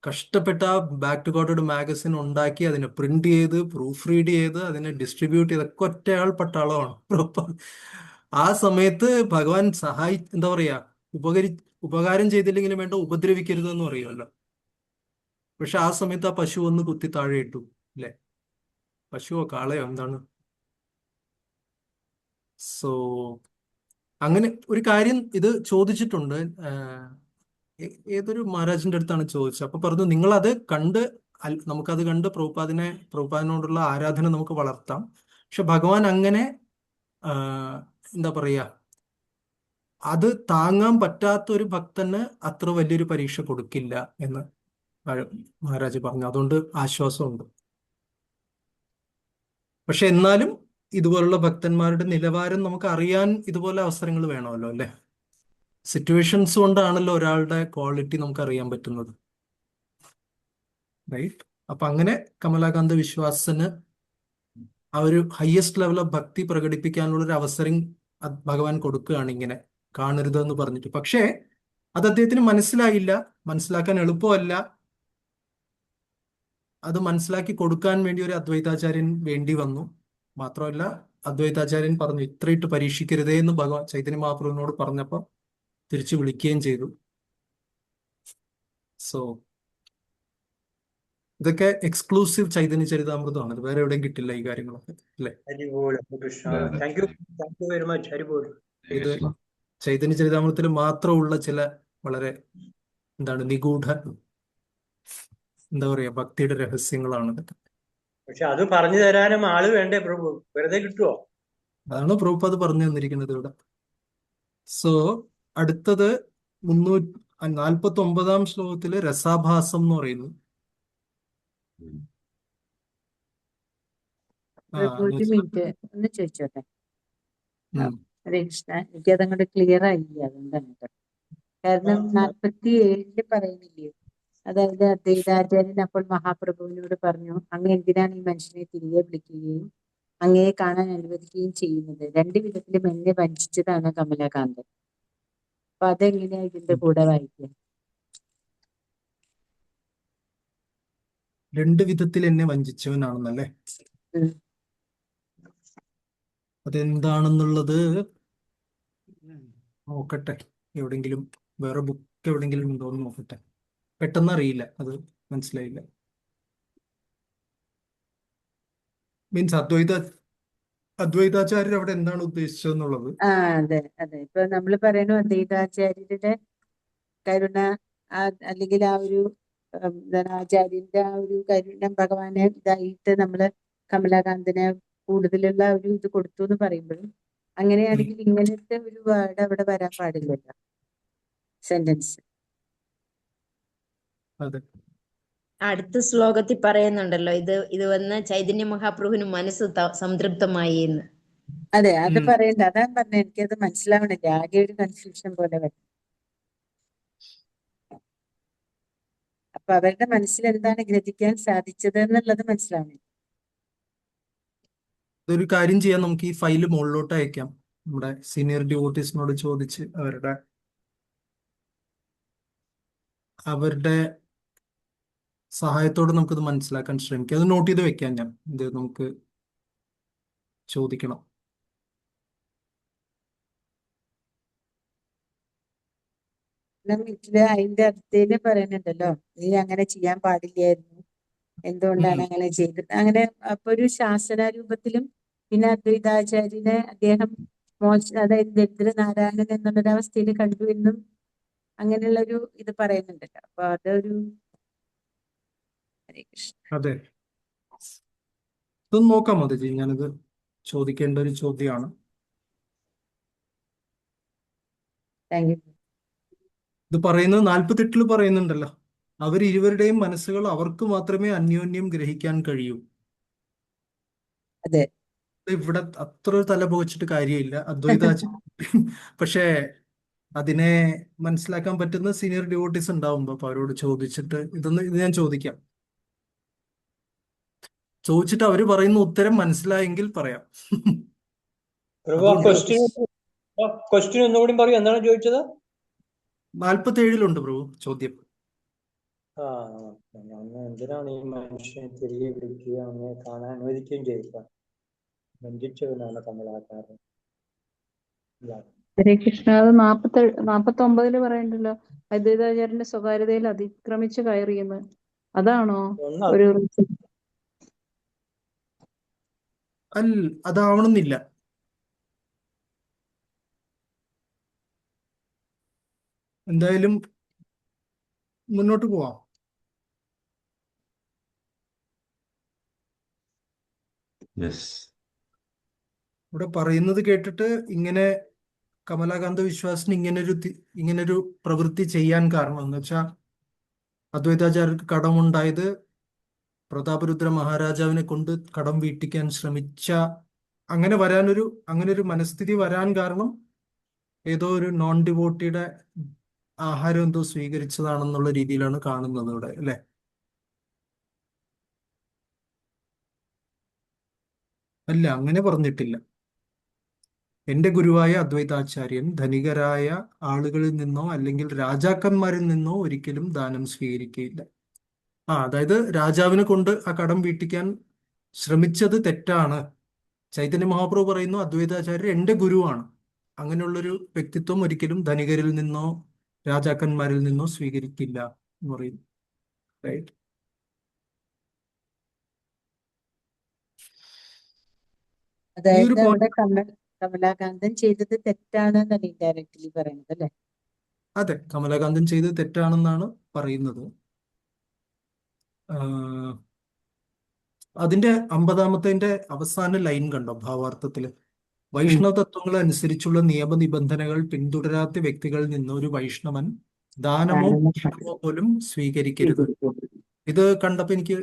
കഷ്ടപ്പെട്ട ആ ബാക്ക് ടു ഗോഡ് മാഗസിൻ ഉണ്ടാക്കി അതിനെ പ്രിന്റ് ചെയ്ത് പ്രൂഫ് റീഡ് ചെയ്ത് അതിനെ ഡിസ്ട്രിബ്യൂട്ട് ചെയ്തൊക്കെ ഒറ്റയാൾ പട്ടാളമാണ് പ്രഭുപാദ്. ആ സമയത്ത് ഭഗവാൻ എന്താ പറയാ, ഉപകാരം ചെയ്തില്ലെങ്കിലും വേണ്ട ഉപദ്രവിക്കരുതെന്ന് പറയുമല്ലോ. പക്ഷെ ആ സമയത്ത് ആ പശു ഒന്ന് കുത്തി താഴെ ഇട്ടു, അല്ലെ? പശുവോ കാളയോ എന്താണ്? സോ അങ്ങനെ ഒരു കാര്യം ഇത് ചോദിച്ചിട്ടുണ്ട്. ഏതൊരു മഹാരാജിന്റെ അടുത്താണ് ചോദിച്ചത്. അപ്പൊ പറഞ്ഞു, നിങ്ങൾ അത് കണ്ട് നമുക്കത് കണ്ട് പ്രഭുപാദിനോടുള്ള ആരാധന നമുക്ക് വളർത്താം. പക്ഷെ ഭഗവാൻ അങ്ങനെ എന്താ പറയാ, അത് താങ്ങാൻ പറ്റാത്ത ഒരു ഭക്തന് അത്ര വലിയൊരു പരീക്ഷ കൊടുക്കില്ല എന്ന് മഹാരാജ് പറഞ്ഞു. അതുകൊണ്ട് ആശ്വാസമുണ്ട്. പക്ഷെ എന്നാലും ഇതുപോലുള്ള ഭക്തന്മാരുടെ നിലവാരം നമുക്ക് അറിയാൻ ഇതുപോലെ അവസരങ്ങൾ വേണമല്ലോ, അല്ലെ? സിറ്റുവേഷൻസ് കൊണ്ടാണല്ലോ ഒരാളുടെ ക്വാളിറ്റി നമുക്ക് അറിയാൻ പറ്റുന്നത്, റൈറ്റ്? അപ്പൊ അങ്ങനെ കമലാകാന്ത വിശ്വാസന് ആ ഒരു ഹയസ്റ്റ് ലെവൽ ഓഫ് ഭക്തി പ്രകടിപ്പിക്കാനുള്ള ഒരു അവസരം ഭഗവാൻ കൊടുക്കുകയാണ്, ഇങ്ങനെ കാണരുതെന്ന് പറഞ്ഞിട്ട്. പക്ഷേ അത് അദ്ദേഹത്തിന് മനസ്സിലായില്ല, മനസ്സിലാക്കാൻ എളുപ്പമല്ല. അത് മനസ്സിലാക്കി കൊടുക്കാൻ വേണ്ടി ഒരു അദ്വൈതാചാര്യൻ വേണ്ടി വന്നു. മാത്രമല്ല അദ്വൈതാചാര്യൻ പറഞ്ഞു, ഇത്രയിട്ട് പരീക്ഷിക്കരുതേ എന്ന് ഭഗവാൻ ചൈതന്യ മഹാപ്രഭുവിനോട് പറഞ്ഞപ്പോൾ തിരിച്ചു വിളിക്കുകയും ചെയ്തു. സോ ഇതൊക്കെ എക്സ്ക്ലൂസീവ് ചൈതന്യ ചരിതാമൃതമാണ്. ഇത് വേറെ എവിടെയും കിട്ടില്ല ഈ കാര്യങ്ങളൊക്കെ, അല്ലെ? Thank you very much. ഹരിബോൾ. ഇത് ചൈതന്യ ചരിതാമൃതത്തിൽ മാത്രമുള്ള ചില വളരെ നിഗൂഢ എന്താ പറയാ ഭക്തിയുടെ രഹസ്യങ്ങളാണ് ഇതൊക്കെ. പക്ഷെ അത് പറഞ്ഞു തരാനും ആള് വേണ്ടേ പ്രഭു? വെറുതെ കിട്ടുവോ? അതാണ് പ്രഭുപാദ് പറഞ്ഞു തന്നിരിക്കുന്നത് ഇവിടെ. സോ അടുത്തത് 349 ശ്ലോകത്തില് രസാഭാസം എന്ന് പറയുന്നു. ഒരു മിനിറ്റ് ഒന്ന് ചോദിച്ചോട്ടെ. ഹരേ കൃഷ്ണ, എനിക്കതങ്ങോട്ട് ക്ലിയർ ആയില്ല, അതുകൊണ്ടാണ് കേട്ടോ. കാരണം 47 പറയുന്നില്ലേ, അതായത് അദ്വൈതാചാര്യൻ അപ്പോൾ മഹാപ്രഭുവിനോട് പറഞ്ഞു, അങ്ങ് എന്തിനാണ് ഈ മനുഷ്യനെ തിരികെ വിളിക്കുകയും അങ്ങയെ കാണാൻ അനുവദിക്കുകയും ചെയ്യുന്നത്? 2 വിധത്തിലും എന്നെ വഞ്ചിച്ചതാണ് കമലാകാന്തൻ. അപ്പൊ അതെങ്ങനെയാ ഇതിന്റെ കൂടെ വായിക്കുക? 2 വിധത്തിൽ എന്നെ വഞ്ചിച്ചവനാണെന്നല്ലേ? അതെന്താണെന്നുള്ളത് നോക്കട്ടെ, എവിടെങ്കിലും വേറെ ബുക്ക് എവിടെങ്കിലും ഉണ്ടോ എന്ന് നോക്കട്ടെ. പെട്ടെന്ന് അറിയില്ല, അത് മനസ്സിലായില്ല. മീൻസ് അദ്വൈതാചാര്യർ അവിടെ എന്താണ് ഉദ്ദേശിച്ചതെന്നുള്ളത്. അതെ അതെ. ഇപ്പൊ നമ്മൾ പറയുന്നു അദ്വൈതാചാര്യരുടെ കരുണ, അല്ലെങ്കിൽ ആ ഒരു എന്താണ് ആചാര്യന്റെ ആ ഒരു കരുണ ഭഗവാനെ ഇതായിട്ട് നമ്മള് കമലാകാന്തന് കൂടുതലുള്ള ഒരു ഇത് കൊടുത്തു എന്ന് പറയുമ്പോഴും, അങ്ങനെയാണെങ്കിൽ ഇങ്ങനത്തെ ഒരു വേർഡ് അവിടെ വരാൻ പാടില്ലല്ലോ, സെന്റൻസ്. അതെ, അടുത്ത ശ്ലോകത്തിൽ പറയുന്നുണ്ടല്ലോ, ഇത് വന്ന് ചൈതന്യ മഹാപ്രഭുവിന് മനസ്സ് സംതൃപ്തമായി എന്ന്. അതെ, അത് ഉം. പറയണ്ട. അതാ പറഞ്ഞ എനിക്കത് മനസ്സിലാവണില്ല. ആകെ ഒരു കൺഫ്യൂഷൻ പോലെ വരും. അപ്പൊ അവരുടെ മനസ്സിൽ എന്താണ് ഗ്രഹിക്കാൻ സാധിച്ചത് എന്നുള്ളത് മനസ്സിലാവണില്ല. ഇതൊരു കാര്യം ചെയ്യാം, നമുക്ക് ഈ ഫയല് മുകളിലോട്ട് അയക്കാം. നമ്മുടെ സീനിയർ ഡിവോട്ടീസിനോട് ചോദിച്ച് അവരുടെ സഹായത്തോടെ നമുക്കിത് മനസ്സിലാക്കാൻ ശ്രമിക്കാം. അത് നോട്ട് ചെയ്ത് വെക്കാം ഞാൻ. ഇത് നമുക്ക് ചോദിക്കണം. ഇതില് അതിന്റെ അടുത്തേല് പറയുന്നുണ്ടല്ലോ, നീ അങ്ങനെ ചെയ്യാൻ പാടില്ലായിരുന്നു, എന്തുകൊണ്ടാണ് ഉം. അങ്ങനെ ചെയ്തത്, അങ്ങനെ. അപ്പൊ ഒരു ശാസന രൂപത്തിലും പിന്നെ അദ്വൈതാചാര്യനെ അദ്ദേഹം അതായത് ദരിദ്രനാരായണൻ എന്നുള്ളൊരവസ്ഥയിൽ കണ്ടു എന്നും അങ്ങനെയുള്ള ഒരു ഇത് പറയുന്നുണ്ടല്ലോ. അപ്പൊ അതൊരു ഹരേ കൃഷ്ണ. അതെ, ഇതൊന്ന് നോക്കാം മതി. ഞാനിത് ചോദിക്കേണ്ട ഒരു ചോദ്യമാണ്. Thank you. ഇത് പറയുന്നത് 48 പറയുന്നുണ്ടല്ലോ, അവരിരുവരുടെയും മനസ്സുകൾ അവർക്ക് മാത്രമേ അന്യോന്യം ഗ്രഹിക്കാൻ കഴിയൂ. അതെ. ഇത് ഇവിടെ അത്ര തല പുകച്ചിട്ട് കാര്യമില്ല, അദ്വൈതാചാര്യ. പക്ഷേ അതിനെ മനസ്സിലാക്കാൻ പറ്റുന്ന സീനിയർ ഡിവോട്ടീസ് ഉണ്ടാവുമ്പോ അപ്പൊ അവരോട് ചോദിച്ചിട്ട് ഇത് ഞാൻ ചോദിക്കാം. ചോദിച്ചിട്ട് അവര് പറയുന്ന ഉത്തരം മനസ്സിലായെങ്കിൽ പറയാം. പ്രഭു, ആ അതുകൊണ്ട് ക്വസ്റ്റ്യൻ ഒന്നുകൂടി പറയൂ, എന്താണ് ചോദിച്ചത്? 47 പ്രഭു ചോദ്യം. ആ, അന്ന് എന്തിനാണ് ഈ മനുഷ്യനെ തിരികെ വിളിക്കുക, അങ്ങനെ കാണാൻ അനുവദിക്കുകയും ചെയ്യുക? ബന്ധിച്ചവനാണ് കമലാകാരൻ. ഹരേ കൃഷ്ണ. അത് 49 പറയുന്നുണ്ടല്ലോ, അദ്വൈതാചാര്യന്റെ സ്വകാര്യതയിൽ അതിക്രമിച്ച് കയറിയെന്ന്. അതാണോ ഒന്ന് ഒരു അതാവണമെന്നില്ല. എന്തായാലും മുന്നോട്ട് പോവാം. യെസ്. ഇവിടെ പറയുന്നത് കേട്ടിട്ട് ഇങ്ങനെ കമലാകാന്ത വിശ്വാസിന് ഇങ്ങനൊരു പ്രവൃത്തി ചെയ്യാൻ കാരണം എന്ന് വെച്ചാൽ, അദ്വൈതാചാര്യർക്ക് കടമുണ്ടായത് പ്രതാപരുദ്ര മഹാരാജാവിനെ കൊണ്ട് കടം വീട്ടിക്കാൻ ശ്രമിച്ച അങ്ങനെ ഒരു മനസ്ഥിതി വരാൻ കാരണം ഏതോ ഒരു നോൺ ഡിവോട്ടിയുടെ ആഹാരം എന്തോ സ്വീകരിച്ചതാണെന്നുള്ള രീതിയിലാണ് കാണുന്നത് ഇവിടെ, അല്ലെ? അല്ല, അങ്ങനെ പറഞ്ഞിട്ടില്ല. എന്റെ ഗുരുവായ അദ്വൈതാചാര്യൻ ധനികരായ ആളുകളിൽ നിന്നോ അല്ലെങ്കിൽ രാജാക്കന്മാരിൽ നിന്നോ ഒരിക്കലും ദാനം സ്വീകരിക്കുകയില്ല. അതായത് രാജാവിനെ കൊണ്ട് ആ കടം വീട്ടിക്കാൻ ശ്രമിച്ചത് തെറ്റാണ്. ചൈതന്യ മഹാപ്രഭു പറയുന്നു അദ്വൈതാചാര്യർ എന്റെ ഗുരുവാണ്. അങ്ങനെയുള്ളൊരു വ്യക്തിത്വം ഒരിക്കലും ധനികരിൽ നിന്നോ രാജാക്കന്മാരിൽ നിന്നോ സ്വീകരിക്കില്ല എന്ന് പറയുന്നു. റൈറ്റ്. ഈ ഒരു അതായത് പോയിന്റ്, അവിടെ കമലാകാന്തൻ ചെയ്തത് തെറ്റാണ് എന്നാണ് ഇൻഡയറക്ട്ലി പറയുന്നത്, അല്ലെ? അതെ, കമലാകാന്തൻ ചെയ്തത് തെറ്റാണെന്നാണ് പറയുന്നത്. അതിന്റെ 50-ാമത്തെ അവസാന ലൈൻ കണ്ടോ ഭാവാർത്ഥത്തില്? വൈഷ്ണവ തത്വങ്ങൾ അനുസരിച്ചുള്ള നിയമനിബന്ധനകൾ പിന്തുടരാത്ത വ്യക്തികളിൽ നിന്ന് ഒരു വൈഷ്ണവൻ ദാനമോ പുഷ്പമോ പോലും സ്വീകരിക്കരുത്. ഇത് കണ്ടപ്പോ എനിക്ക്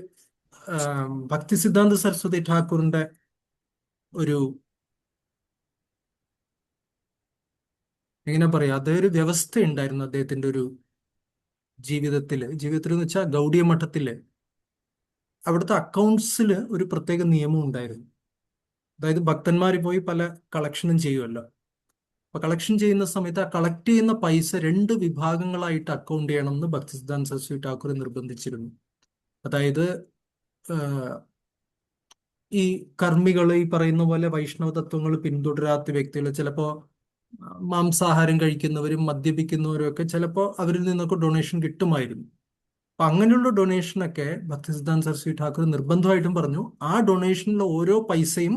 ഭക്തി സിദ്ധാന്ത സരസ്വതി ഠാക്കൂറിന്റെ ഒരു എങ്ങനെ പറയാ, അതൊരു വ്യവസ്ഥ ഉണ്ടായിരുന്നു അദ്ദേഹത്തിന്റെ ഒരു ജീവിതത്തിൽ എന്ന് വെച്ചാൽ ഗൗഡിയ മഠത്തില് അവിടുത്തെ അക്കൗണ്ട്സിൽ ഒരു പ്രത്യേക നിയമം ഉണ്ടായിരുന്നു. അതായത് ഭക്തന്മാർ പോയി പല കളക്ഷനും ചെയ്യുമല്ലോ. അപ്പൊ കളക്ഷൻ ചെയ്യുന്ന സമയത്ത് ആ കളക്ട് ചെയ്യുന്ന പൈസ 2 വിഭാഗങ്ങളായിട്ട് അക്കൗണ്ട് ചെയ്യണം എന്ന് ഭക്തിസിദ്ധാന്ത സരസ്വതി ഠാക്കൂർ നിർബന്ധിച്ചിരുന്നു. അതായത് ഈ കർമ്മികൾ, ഈ പറയുന്ന പോലെ വൈഷ്ണവ തത്വങ്ങൾ പിന്തുടരാത്ത വ്യക്തികൾ, ചിലപ്പോ മാംസാഹാരം കഴിക്കുന്നവരും മദ്യപിക്കുന്നവരും ഒക്കെ ചിലപ്പോ അവരിൽ നിന്നൊക്കെ ഡൊണേഷൻ കിട്ടുമായിരുന്നു. അപ്പൊ അങ്ങനെയുള്ള ഡൊണേഷനൊക്കെ ഭക്തിസിദ്ധാന്ത സരസ്വതി ഠാക്കൂർ നിർബന്ധമായിട്ടും പറഞ്ഞു ആ ഡൊണേഷനിലെ ഓരോ പൈസയും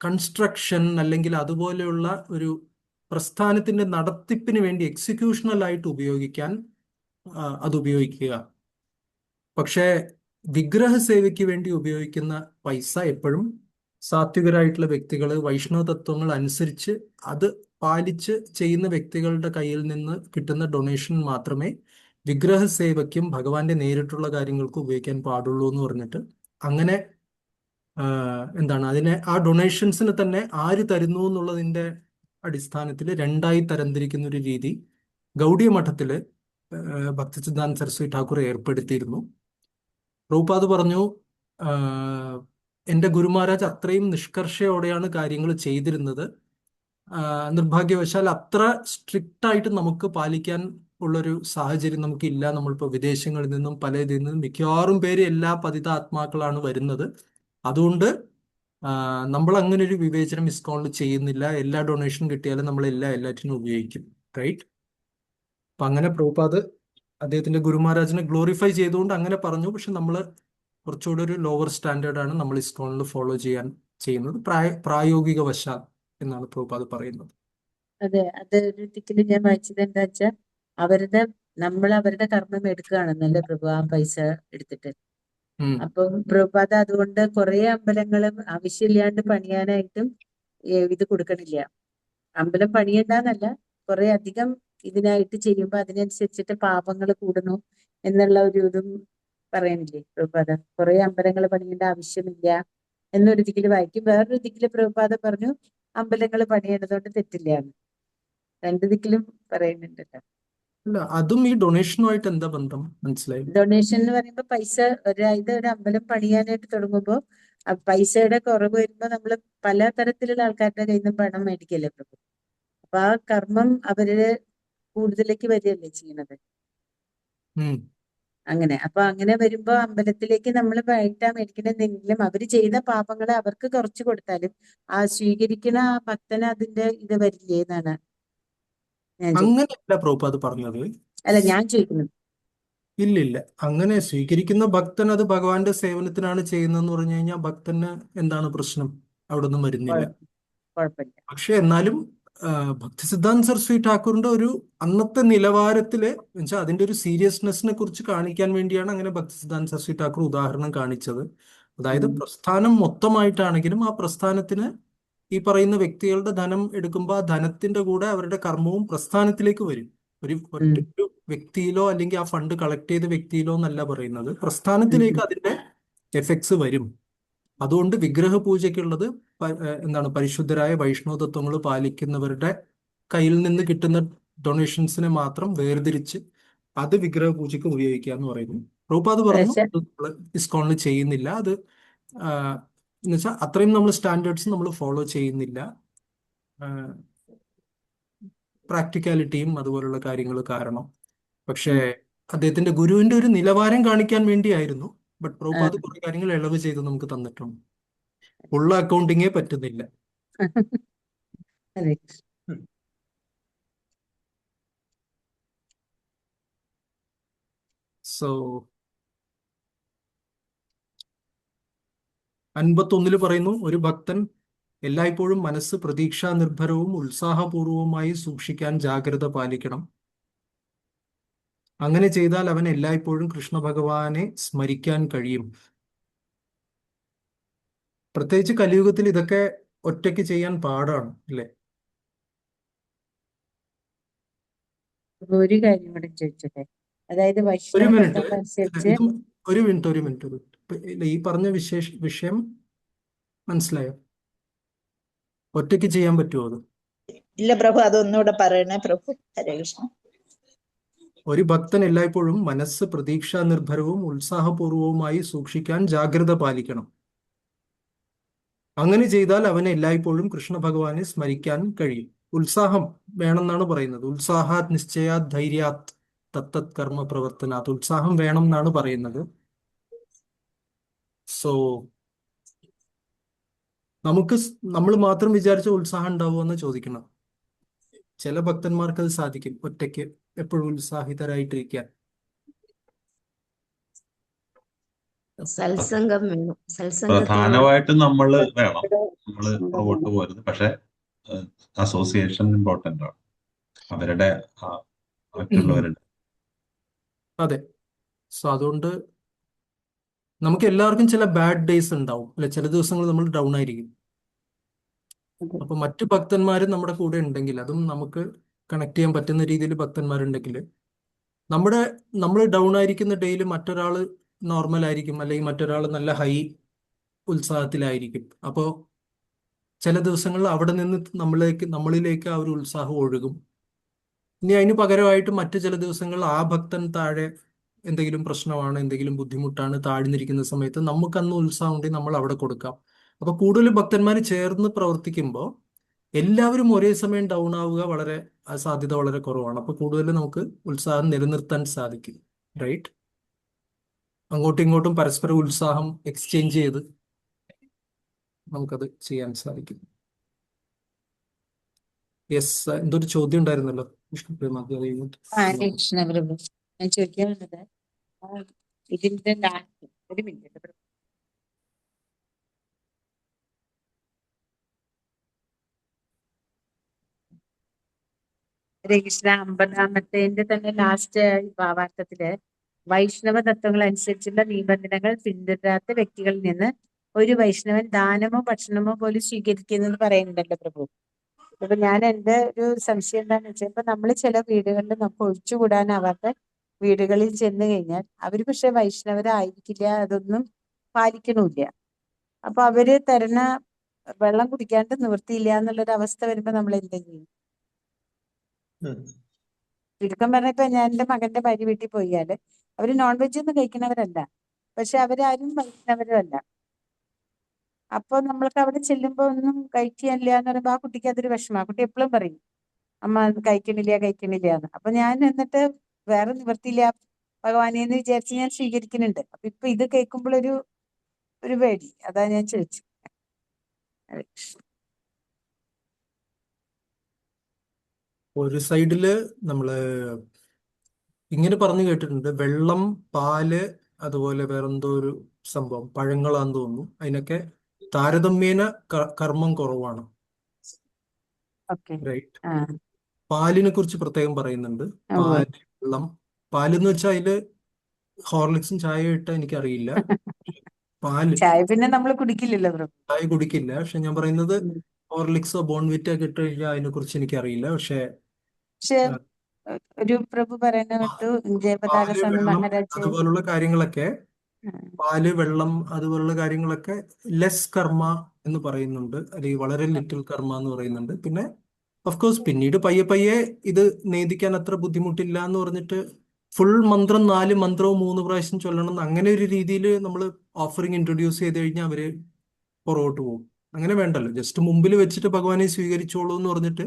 കൺസ്ട്രക്ഷൻ അല്ലെങ്കിൽ അതുപോലെയുള്ള ഒരു പ്രസ്ഥാനത്തിന്റെ നടത്തിപ്പിന് വേണ്ടി എക്സിക്യൂഷണലായിട്ട് ഉപയോഗിക്കാൻ അത് ഉപയോഗിക്കുക. പക്ഷേ വിഗ്രഹ സേവയ്ക്ക് വേണ്ടി ഉപയോഗിക്കുന്ന പൈസ എപ്പോഴും സാത്വികരായിട്ടുള്ള വ്യക്തികൾ വൈഷ്ണവ തത്വങ്ങൾ അനുസരിച്ച് അത് പാലിച്ച് ചെയ്യുന്ന വ്യക്തികളുടെ കയ്യിൽ നിന്ന് കിട്ടുന്ന ഡൊണേഷൻ മാത്രമേ വിഗ്രഹ സേവയ്ക്കും ഭഗവാന്റെ നേരിട്ടുള്ള കാര്യങ്ങൾക്കും ഉപയോഗിക്കാൻ പാടുള്ളൂ എന്ന് പറഞ്ഞിട്ട് അങ്ങനെ എന്താണ് അതിനെ ആ ഡൊണേഷൻസിന് തന്നെ ആര് തരുന്നു എന്നുള്ളതിന്റെ അടിസ്ഥാനത്തിൽ രണ്ടായി തരംതിരിക്കുന്ന ഒരു രീതി ഗൗഡിയ മഠത്തില് ഭക്തിസിദ്ധാന്ത സരസ്വതി ഠാക്കൂർ ഏർപ്പെടുത്തിയിരുന്നു. പ്രഭുപാദ് പറഞ്ഞു, എൻ്റെ ഗുരു മഹാരാജ് അത്രയും നിഷ്കർഷയോടെയാണ് കാര്യങ്ങൾ ചെയ്തിരുന്നത്. നിർഭാഗ്യവശാൽ അത്ര സ്ട്രിക്റ്റ് ആയിട്ട് നമുക്ക് പാലിക്കാൻ ഉള്ളൊരു സാഹചര്യം നമുക്കില്ല. നമ്മളിപ്പോൾ വിദേശങ്ങളിൽ നിന്നും പല ഇതിൽ നിന്നും മിക്കവാറും പേര് എല്ലാ പതിതാത്മാക്കളാണ് വരുന്നത്. അതുകൊണ്ട് നമ്മൾ അങ്ങനെ ഒരു വിവേചനം ഇസ്കോണിൽ ചെയ്യുന്നില്ല. എല്ലാ ഡൊണേഷൻ കിട്ടിയാലും നമ്മൾ എല്ലാറ്റിനും ഉപയോഗിക്കും. റൈറ്റ്? അപ്പൊ അങ്ങനെ പ്രഭുപാദ് അദ്ദേഹത്തിന്റെ ഗുരു മഹാരാജിനെ ഗ്ലോറിഫൈ ചെയ്തുകൊണ്ട് അങ്ങനെ പറഞ്ഞു. പക്ഷെ നമ്മൾ കുറച്ചുകൂടി ഒരു ലോവർ സ്റ്റാൻഡേർഡാണ് നമ്മൾ ഇസ്കോണിൽ ഫോളോ ചെയ്യുന്നത് പ്രായോഗിക വശാൽ എന്നാണ് പ്രഭുപാദ് പറയുന്നത്. അതെ, അത് ഒരു ദിക്കിൽ ഞാൻ വായിച്ചത് എന്താ വെച്ചാൽ നമ്മൾ അവരുടെ കർമ്മം എടുക്കുകയാണെന്നല്ലേ പ്രഭു, ആ പൈസ എടുത്തിട്ട്. അപ്പം പ്രഭുപാദ അതുകൊണ്ട് കുറെ അമ്പലങ്ങളും ആവശ്യമില്ലാണ്ട് പണിയാനായിട്ടും ഇത് കൊടുക്കണില്ല. അമ്പലം പണിയണ്ടെന്നല്ല, കുറെ അധികം ഇതിനായിട്ട് ചെയ്യുമ്പോ അതിനനുസരിച്ചിട്ട് പാപങ്ങൾ കൂടുന്നു എന്നുള്ള ഒരു ഇതും പറയണില്ലേ പ്രഭുപാദ. കുറെ അമ്പലങ്ങൾ പണിയേണ്ട ആവശ്യമില്ല എന്നൊരു ദിക്കില് വായിക്കും. വേറൊരു ദിക്കില് പ്രഭുപാദ പറഞ്ഞു അമ്പലങ്ങൾ പണിയേണ്ടതുകൊണ്ട് തെറ്റില്ല എന്ന്. രണ്ടു ദിക്കിലും പറയുന്നുണ്ടല്ലോ. അല്ല, അതും ഈ ഡൊണേഷനുമായിട്ട് എന്താ ബന്ധം? മനസ്സിലായി. ഡൊണേഷൻ എന്ന് പറയുമ്പോ പൈസ ഒരു അമ്പലം പണിയാനായിട്ട് തുടങ്ങുമ്പോ പൈസയുടെ കുറവ് വരുമ്പോ നമ്മൾ പല തരത്തിലുള്ള ആൾക്കാരുടെ കയ്യിൽ നിന്നും പണം മേടിക്കല്ലേ പ്രഭു. അപ്പൊ ആ കർമ്മം അവര് കൂടുതലേക്ക് വരികയല്ലേ ചെയ്യണത്. അങ്ങനെ അപ്പൊ അങ്ങനെ വരുമ്പോ അമ്പലത്തിലേക്ക് നമ്മൾ വൈകിട്ടാ മേടിക്കണമെന്നെങ്കിലും അവര് ചെയ്ത പാപങ്ങളെ അവർക്ക് കുറച്ച് കൊടുത്താലും ആ സ്വീകരിക്കുന്ന ആ ഭക്തന് അതിന്റെ ഇത് വരില്ലേ എന്നാണ് ഞാൻ ചോദിക്കുന്നത്. അങ്ങനെയല്ല പ്രഭുപാദ് പറഞ്ഞത്. അല്ല, ഞാൻ ചോദിക്കുന്നത്. ഇല്ലില്ല, അങ്ങനെ സ്വീകരിക്കുന്ന ഭക്തൻ അത് ഭഗവാന്റെ സേവനത്തിനാണ് ചെയ്യുന്നതെന്ന് പറഞ്ഞു കഴിഞ്ഞാൽ ഭക്തന് എന്താണ് പ്രശ്നം? അവിടെ ഒന്നും വരുന്നില്ല. കുഴപ്പമില്ല. പക്ഷെ എന്നാലും ഭക്തിസിദ്ധാന്ത സരസ്വതി ഠാക്കൂറിന്റെ ഒരു അന്നത്തെ നിലവാരത്തില് വെച്ചാൽ അതിന്റെ ഒരു സീരിയസ്നെസ്സിനെ കുറിച്ച് കാണിക്കാൻ വേണ്ടിയാണ് അങ്ങനെ ഭക്തിസിദ്ധാന്ത സരസ്വതി ഠാക്കൂർ ഉദാഹരണം കാണിച്ചത്. അതായത് പ്രസ്ഥാനം മൊത്തമായിട്ടാണെങ്കിലും ആ പ്രസ്ഥാനത്തിന് ഈ പറയുന്ന വ്യക്തികളുടെ ധനം എടുക്കുമ്പോൾ ആ ധനത്തിന്റെ കൂടെ അവരുടെ കർമ്മവും പ്രസ്ഥാനത്തിലേക്ക് വരും. ഒരു വ്യക്തിയിലോ അല്ലെങ്കിൽ ആ ഫണ്ട് കളക്ട് ചെയ്ത വ്യക്തിയിലോ എന്നല്ല പറയുന്നത്, പ്രസ്ഥാനത്തിലേക്ക് അതിന്റെ എഫക്ട്സ് വരും. അതുകൊണ്ട് വിഗ്രഹ പൂജയ്ക്കുള്ളത് എന്താണ് പരിശുദ്ധരായ വൈഷ്ണവ തത്വങ്ങൾ പാലിക്കുന്നവരുടെ കയ്യിൽ നിന്ന് കിട്ടുന്ന ഡൊണേഷൻസിനെ മാത്രം വേർതിരിച്ച് അത് വിഗ്രഹ പൂജയ്ക്ക് ഉപയോഗിക്കുക എന്ന് പറയുന്നു. പ്രഭുപാദ് പറഞ്ഞു നമ്മൾ ഇസ്കോണിൽ ചെയ്യുന്നില്ല. അത് എന്നുവെച്ചാൽ അത്രയും നമ്മൾ സ്റ്റാൻഡേർഡ്സ് നമ്മൾ ഫോളോ ചെയ്യുന്നില്ല. പ്രാക്ടിക്കാലിറ്റിയും അതുപോലുള്ള കാര്യങ്ങൾ കാരണം. പക്ഷേ അദ്ദേഹത്തിന്റെ ഗുരുവിന്റെ ഒരു നിലവാരം കാണിക്കാൻ വേണ്ടിയായിരുന്നു. ബട്ട് പ്രഭുപാദ് കുറെ കാര്യങ്ങൾ ഇളവ് ചെയ്ത് നമുക്ക് തന്നിട്ടുണ്ട്. ഉള്ള അക്കൗണ്ടിങ്ങേ പറ്റുന്നില്ല. സോ 51 പറയുന്നു, ഒരു ഭക്തൻ എല്ലായ്പ്പോഴും മനസ്സ് പ്രതീക്ഷാ നിർഭരവും ഉത്സാഹപൂർവവുമായി സൂക്ഷിക്കാൻ ജാഗ്രത പാലിക്കണം. അങ്ങനെ ചെയ്താൽ അവൻ എല്ലായ്പ്പോഴും കൃഷ്ണ ഭഗവാനെ സ്മരിക്കാൻ കഴിയും. പ്രത്യേകിച്ച് കലിയുഗത്തിൽ ഇതൊക്കെ ഒറ്റയ്ക്ക് ചെയ്യാൻ പാടാണ്, അല്ലേ? ഒരു കാര്യം കൂടെ ചോദിച്ചോട്ടെ. അതായത് ഒരു മിനിറ്റ്, അനുസരിച്ച് ഒരു മിനിറ്റ്. ഈ പറഞ്ഞ വിഷയം മനസ്സിലായോ? ഒറ്റയ്ക്ക് ചെയ്യാൻ പറ്റുമോ അത്? ഇല്ല പ്രഭു, അതൊന്നുകൂടെ പറയണേ പ്രഭു. ഹരേ കൃഷ്ണ. ഒരു ഭക്തൻ എല്ലായ്പ്പോഴും മനസ്സ് പ്രതീക്ഷാ നിർഭരവും ഉത്സാഹപൂർവവുമായി സൂക്ഷിക്കാൻ ജാഗ്രത പാലിക്കണം. അങ്ങനെ ചെയ്താൽ അവന് എല്ലായ്പ്പോഴും കൃഷ്ണ ഭഗവാനെ സ്മരിക്കാൻ കഴിയും. ഉത്സാഹം വേണമെന്നാണ് പറയുന്നത്. ഉത്സാഹാത് നിശ്ചയാത് ധൈര്യാത് തത്തത് കർമ്മ പ്രവർത്തനാത്. ഉത്സാഹം വേണം എന്നാണ് പറയുന്നത്. സോ നമ്മൾ മാത്രം വിചാരിച്ച ഉത്സാഹം ഉണ്ടാവുമെന്ന് ചോദിക്കണം. ചില ഭക്തന്മാർക്ക് അത് സാധിക്കും, ഒറ്റയ്ക്ക് എപ്പോഴും ഉത്സാഹിതരായിട്ടിരിക്കാൻ. സത്സംഗം വേണം. പ്രധാനമായിട്ടും നമ്മൾ പുറകോട്ട് പോരുത്. പക്ഷെ അസോസിയേഷൻ ഇമ്പോർട്ടൻ്റ് ആണ്, അവരുടെ മറ്റുള്ളവരുടെ. അതെ. സോ അതുകൊണ്ട് നമുക്ക് എല്ലാവർക്കും ചില ബാഡ് ഡേയ്സ് ഉണ്ടാവും, അല്ലെ? ചില ദിവസങ്ങൾ നമ്മൾ ഡൗൺ ആയിരിക്കും. അപ്പൊ മറ്റു ഭക്തന്മാരും നമ്മുടെ കൂടെ ഉണ്ടെങ്കിൽ, അതും നമുക്ക് കണക്ട് ചെയ്യാൻ പറ്റുന്ന രീതിയിൽ ഭക്തന്മാരുണ്ടെങ്കിൽ, നമ്മൾ ഡൗൺ ആയിരിക്കുന്ന ഡേയിൽ മറ്റൊരാൾ നോർമൽ ആയിരിക്കും, അല്ലെങ്കിൽ മറ്റൊരാൾ നല്ല ഹൈ ഉത്സാഹത്തിലായിരിക്കും. അപ്പോൾ ചില ദിവസങ്ങളിൽ അവിടെ നിന്ന് നമ്മളിലേക്ക് ആ ഒരു ഉത്സാഹം ഒഴുകും. ഇനി അതിന് പകരമായിട്ട് മറ്റു ചില ദിവസങ്ങളിൽ ആ ഭക്തൻ താഴെ എന്തെങ്കിലും പ്രശ്നമാണ്, എന്തെങ്കിലും ബുദ്ധിമുട്ടാണ്, താഴ്ന്നിരിക്കുന്ന സമയത്ത് നമുക്ക് അന്ന് ഉത്സാഹം ഉണ്ടെങ്കിൽ നമ്മൾ അവിടെ കൊടുക്കാം. അപ്പൊ കൂടുതൽ ഭക്തന്മാർ ചേർന്ന് പ്രവർത്തിക്കുമ്പോൾ എല്ലാവരും ഒരേ സമയം ഡൗൺ ആവുക ആ സാധ്യത വളരെ കുറവാണ്. അപ്പൊ കൂടുതൽ നമുക്ക് ഉത്സാഹം നിലനിർത്താൻ സാധിക്കും. റൈറ്റ്? അങ്ങോട്ടും ഇങ്ങോട്ടും പരസ്പരം ഉത്സാഹം എക്സ്ചേഞ്ച് ചെയ്ത് നമുക്കത് ചെയ്യാൻ സാധിക്കും. യെസ്, എന്തൊരു ചോദ്യം ഉണ്ടായിരുന്നല്ലോ വിഷ്ണുപ്രിയ മാധവ. ഹരേ കൃഷ്ണ പ്രഭു, ഞാൻ ചോദിക്കാനുള്ളത് ഇതിന്റെ ലാസ്റ്റ് ഒരു മിനിറ്റ് പ്രഭു. ഹരേ കൃഷ്ണ, 50-ാമത്തേന്റെ തന്നെ ലാസ്റ്റ് ഭാവാർത്ഥത്തില് വൈഷ്ണവ തത്വങ്ങൾ അനുസരിച്ചുള്ള നിബന്ധനകൾ പിന്തുടരാത്ത വ്യക്തികളിൽ നിന്ന് ഒരു വൈഷ്ണവൻ ദാനമോ ഭക്ഷണമോ പോലും സ്വീകരിക്കുന്നെന്ന് പറയുന്നുണ്ടല്ലോ പ്രഭു. അപ്പൊ ഞാൻ എന്റെ ഒരു സംശയം എന്താണെന്ന് വെച്ചാൽ, ഇപ്പൊ നമ്മൾ ചില വീടുകളിൽ നമുക്ക് ഒഴിച്ചുകൂടാനാവാത്ത വീടുകളിൽ ചെന്ന് കഴിഞ്ഞാൽ അവര് പക്ഷെ വൈഷ്ണവരായിരിക്കില്ല, അതൊന്നും പാലിക്കണമില്ല. അപ്പൊ അവര് തരുന്ന വെള്ളം കുടിക്കാണ്ട് നിവൃത്തിയില്ല എന്നുള്ളൊരു അവസ്ഥ വരുമ്പോ നമ്മൾ എന്താ ചെയ്യും? ചുരുക്കം പറഞ്ഞ, ഇപ്പൊ ഞാൻ എന്റെ മകന്റെ ഭാര്യ വീട്ടിൽ പോയാല് അവര് നോൺ വെജ് ഒന്നും കഴിക്കുന്നവരല്ല, പക്ഷെ അവരാരും വൈഷ്ണവരും അല്ല. അപ്പൊ നമ്മൾക്ക് അവിടെ ചെല്ലുമ്പോ ഒന്നും കഴിക്കാനില്ല എന്ന് പറയുമ്പോ ആ കുട്ടിക്ക് അതൊരു വിഷമം. ആ കുട്ടി എപ്പോഴും പറയും, അമ്മ അത് കഴിക്കണില്ല എന്ന്. അപ്പൊ ഞാൻ എന്നിട്ട് വേറെ നിവൃത്തിയില്ല ഭഗവാനെ എന്ന് വിചാരിച്ച് ഞാൻ സ്വീകരിക്കുന്നുണ്ട്. അപ്പൊ ഇപ്പൊ ഇത് കേൾക്കുമ്പോൾ ഒരു പേടി, അതാ ഞാൻ ചോദിച്ചു. ഒരു സൈഡില് നമ്മള് ഇങ്ങനെ പറഞ്ഞു കേട്ടിട്ടുണ്ട്, വെള്ളം, പാല്, അതുപോലെ വേറെന്തോ ഒരു സംഭവം, പഴങ്ങളാന്ന് തോന്നുന്നു, അതിനൊക്കെ താരതമ്യേന കർമ്മം കുറവാണ്. ഓക്കെ. റൈറ്റ്? ആ, പാലിനെ കുറിച്ച് പ്രത്യേകം പറയുന്നുണ്ട്. ഉവ്വ്. പാല്, വെള്ളം. പാലെന്ന് വെച്ചാൽ അതില് ഹോർലിക്സും ചായ ഇട്ട എനിക്കറിയില്ല. പാല്, ചായ പിന്നെ നമ്മൾ കുടിക്കില്ലല്ലോ പ്രഭു. ചായ കുടിക്കില്ല. പക്ഷെ ഞാൻ പറയുന്നത് ഉം. ഹോർലിക്സോ ബോൺവിറ്റോ ഒക്കെ ഇട്ട് കഴിഞ്ഞാൽ അതിനെ കുറിച്ച് എനിക്കറിയില്ല. പക്ഷെ പക്ഷെ ഒരു പ്രഭു പറയുന്ന കേട്ടു, ജയപതാക പാല്, സ്വാമി വെള്ളം, മഹാരാജ്. അതുപോലുള്ള കാര്യങ്ങളൊക്കെ, പാല്, വെള്ളം, അതുപോലുള്ള കാര്യങ്ങളൊക്കെ ലെസ് കർമ്മ എന്ന് പറയുന്നുണ്ട്, അല്ലെങ്കിൽ വളരെ ലിറ്റിൽ കർമ്മ എന്ന് പറയുന്നുണ്ട്. പിന്നെ ഓഫ് കോഴ്സ് പിന്നീട് പയ്യെ പയ്യെ ഇത് നേദിക്കാൻ അത്ര ബുദ്ധിമുട്ടില്ല എന്ന് പറഞ്ഞിട്ട് ഫുൾ മന്ത്രം 4 മന്ത്രവും 3 പ്രാവശ്യം ചൊല്ലണം എന്ന് അങ്ങനെ ഒരു രീതിയിൽ നമ്മൾ ഓഫറിങ് ഇൻട്രൊഡ്യൂസ് ചെയ്ത് കഴിഞ്ഞാൽ അവര് പുറകോട്ട് പോകും. അങ്ങനെ വേണ്ടല്ലോ, ജസ്റ്റ് മുമ്പിൽ വെച്ചിട്ട് ഭഗവാനെ സ്വീകരിച്ചോളൂ എന്ന് പറഞ്ഞിട്ട്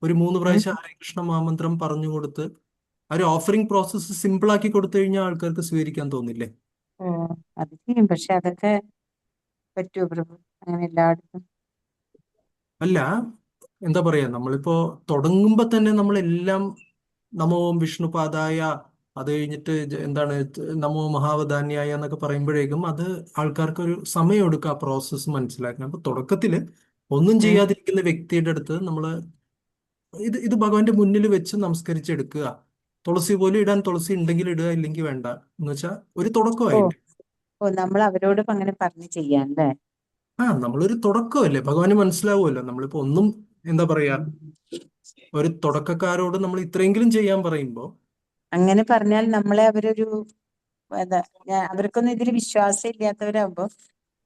ഒരു 3 പ്രാവശ്യം ഹരേ കൃഷ്ണ മഹാമന്ത്രം പറഞ്ഞു കൊടുത്ത് ആ ഒരു ഓഫറിംഗ് പ്രോസസ്സ് സിമ്പിൾ ആക്കി കൊടുത്തു കഴിഞ്ഞാൽ ആൾക്കാർക്ക് സ്വീകരിക്കാൻ തോന്നില്ലേ? ഓ, അത് ചെയ്യും. പക്ഷെ അതൊക്കെ പറ്റുമോ പ്രഭു അങ്ങനെ എല്ലായിടത്തും? അല്ല, എന്താ പറയാ, നമ്മളിപ്പോ തുടങ്ങുമ്പോ തന്നെ നമ്മളെല്ലാം നമോ വിഷ്ണുപാദായ, അത് കഴിഞ്ഞിട്ട് എന്താണ് നമോ മഹാവധാന്യായ എന്നൊക്കെ പറയുമ്പോഴേക്കും അത് ആൾക്കാർക്ക് ഒരു സമയം എടുക്കും ആ പ്രോസസ്സ് മനസ്സിലാക്കാൻ. അപ്പൊ തുടക്കത്തില് ഒന്നും ചെയ്യാതിരിക്കുന്ന വ്യക്തിയുടെ അടുത്ത് നമ്മള് ഇത് ഭഗവാന്റെ മുന്നിൽ വെച്ച് നമസ്കരിച്ചെടുക്കുക. തുളസി പോലും ഇടാൻ, തുളസി ഉണ്ടെങ്കിൽ ഇടുക, ഇല്ലെങ്കിൽ വേണ്ട എന്ന് വെച്ചാൽ ഒരു ഓ തുടക്കമായിട്ട്. ഓ, നമ്മൾ അവരോടും അങ്ങനെ പറഞ്ഞു ചെയ്യാം അല്ലേ? നമ്മളൊരു തുടക്കമല്ലേ, ഭഗവാന് മനസ്സിലാവുമല്ലോ. നമ്മളിപ്പോ ഒന്നും, എന്താ പറയാ, ഒരു തുടക്കക്കാരോട് നമ്മൾ ഇത്രയെങ്കിലും ചെയ്യാൻ പറയുമ്പോ അങ്ങനെ പറഞ്ഞാൽ നമ്മളെ അവരൊരു എന്താ, അവർക്കൊന്നും ഇതിൽ വിശ്വാസം ഇല്ലാത്തവരാകുമ്പോ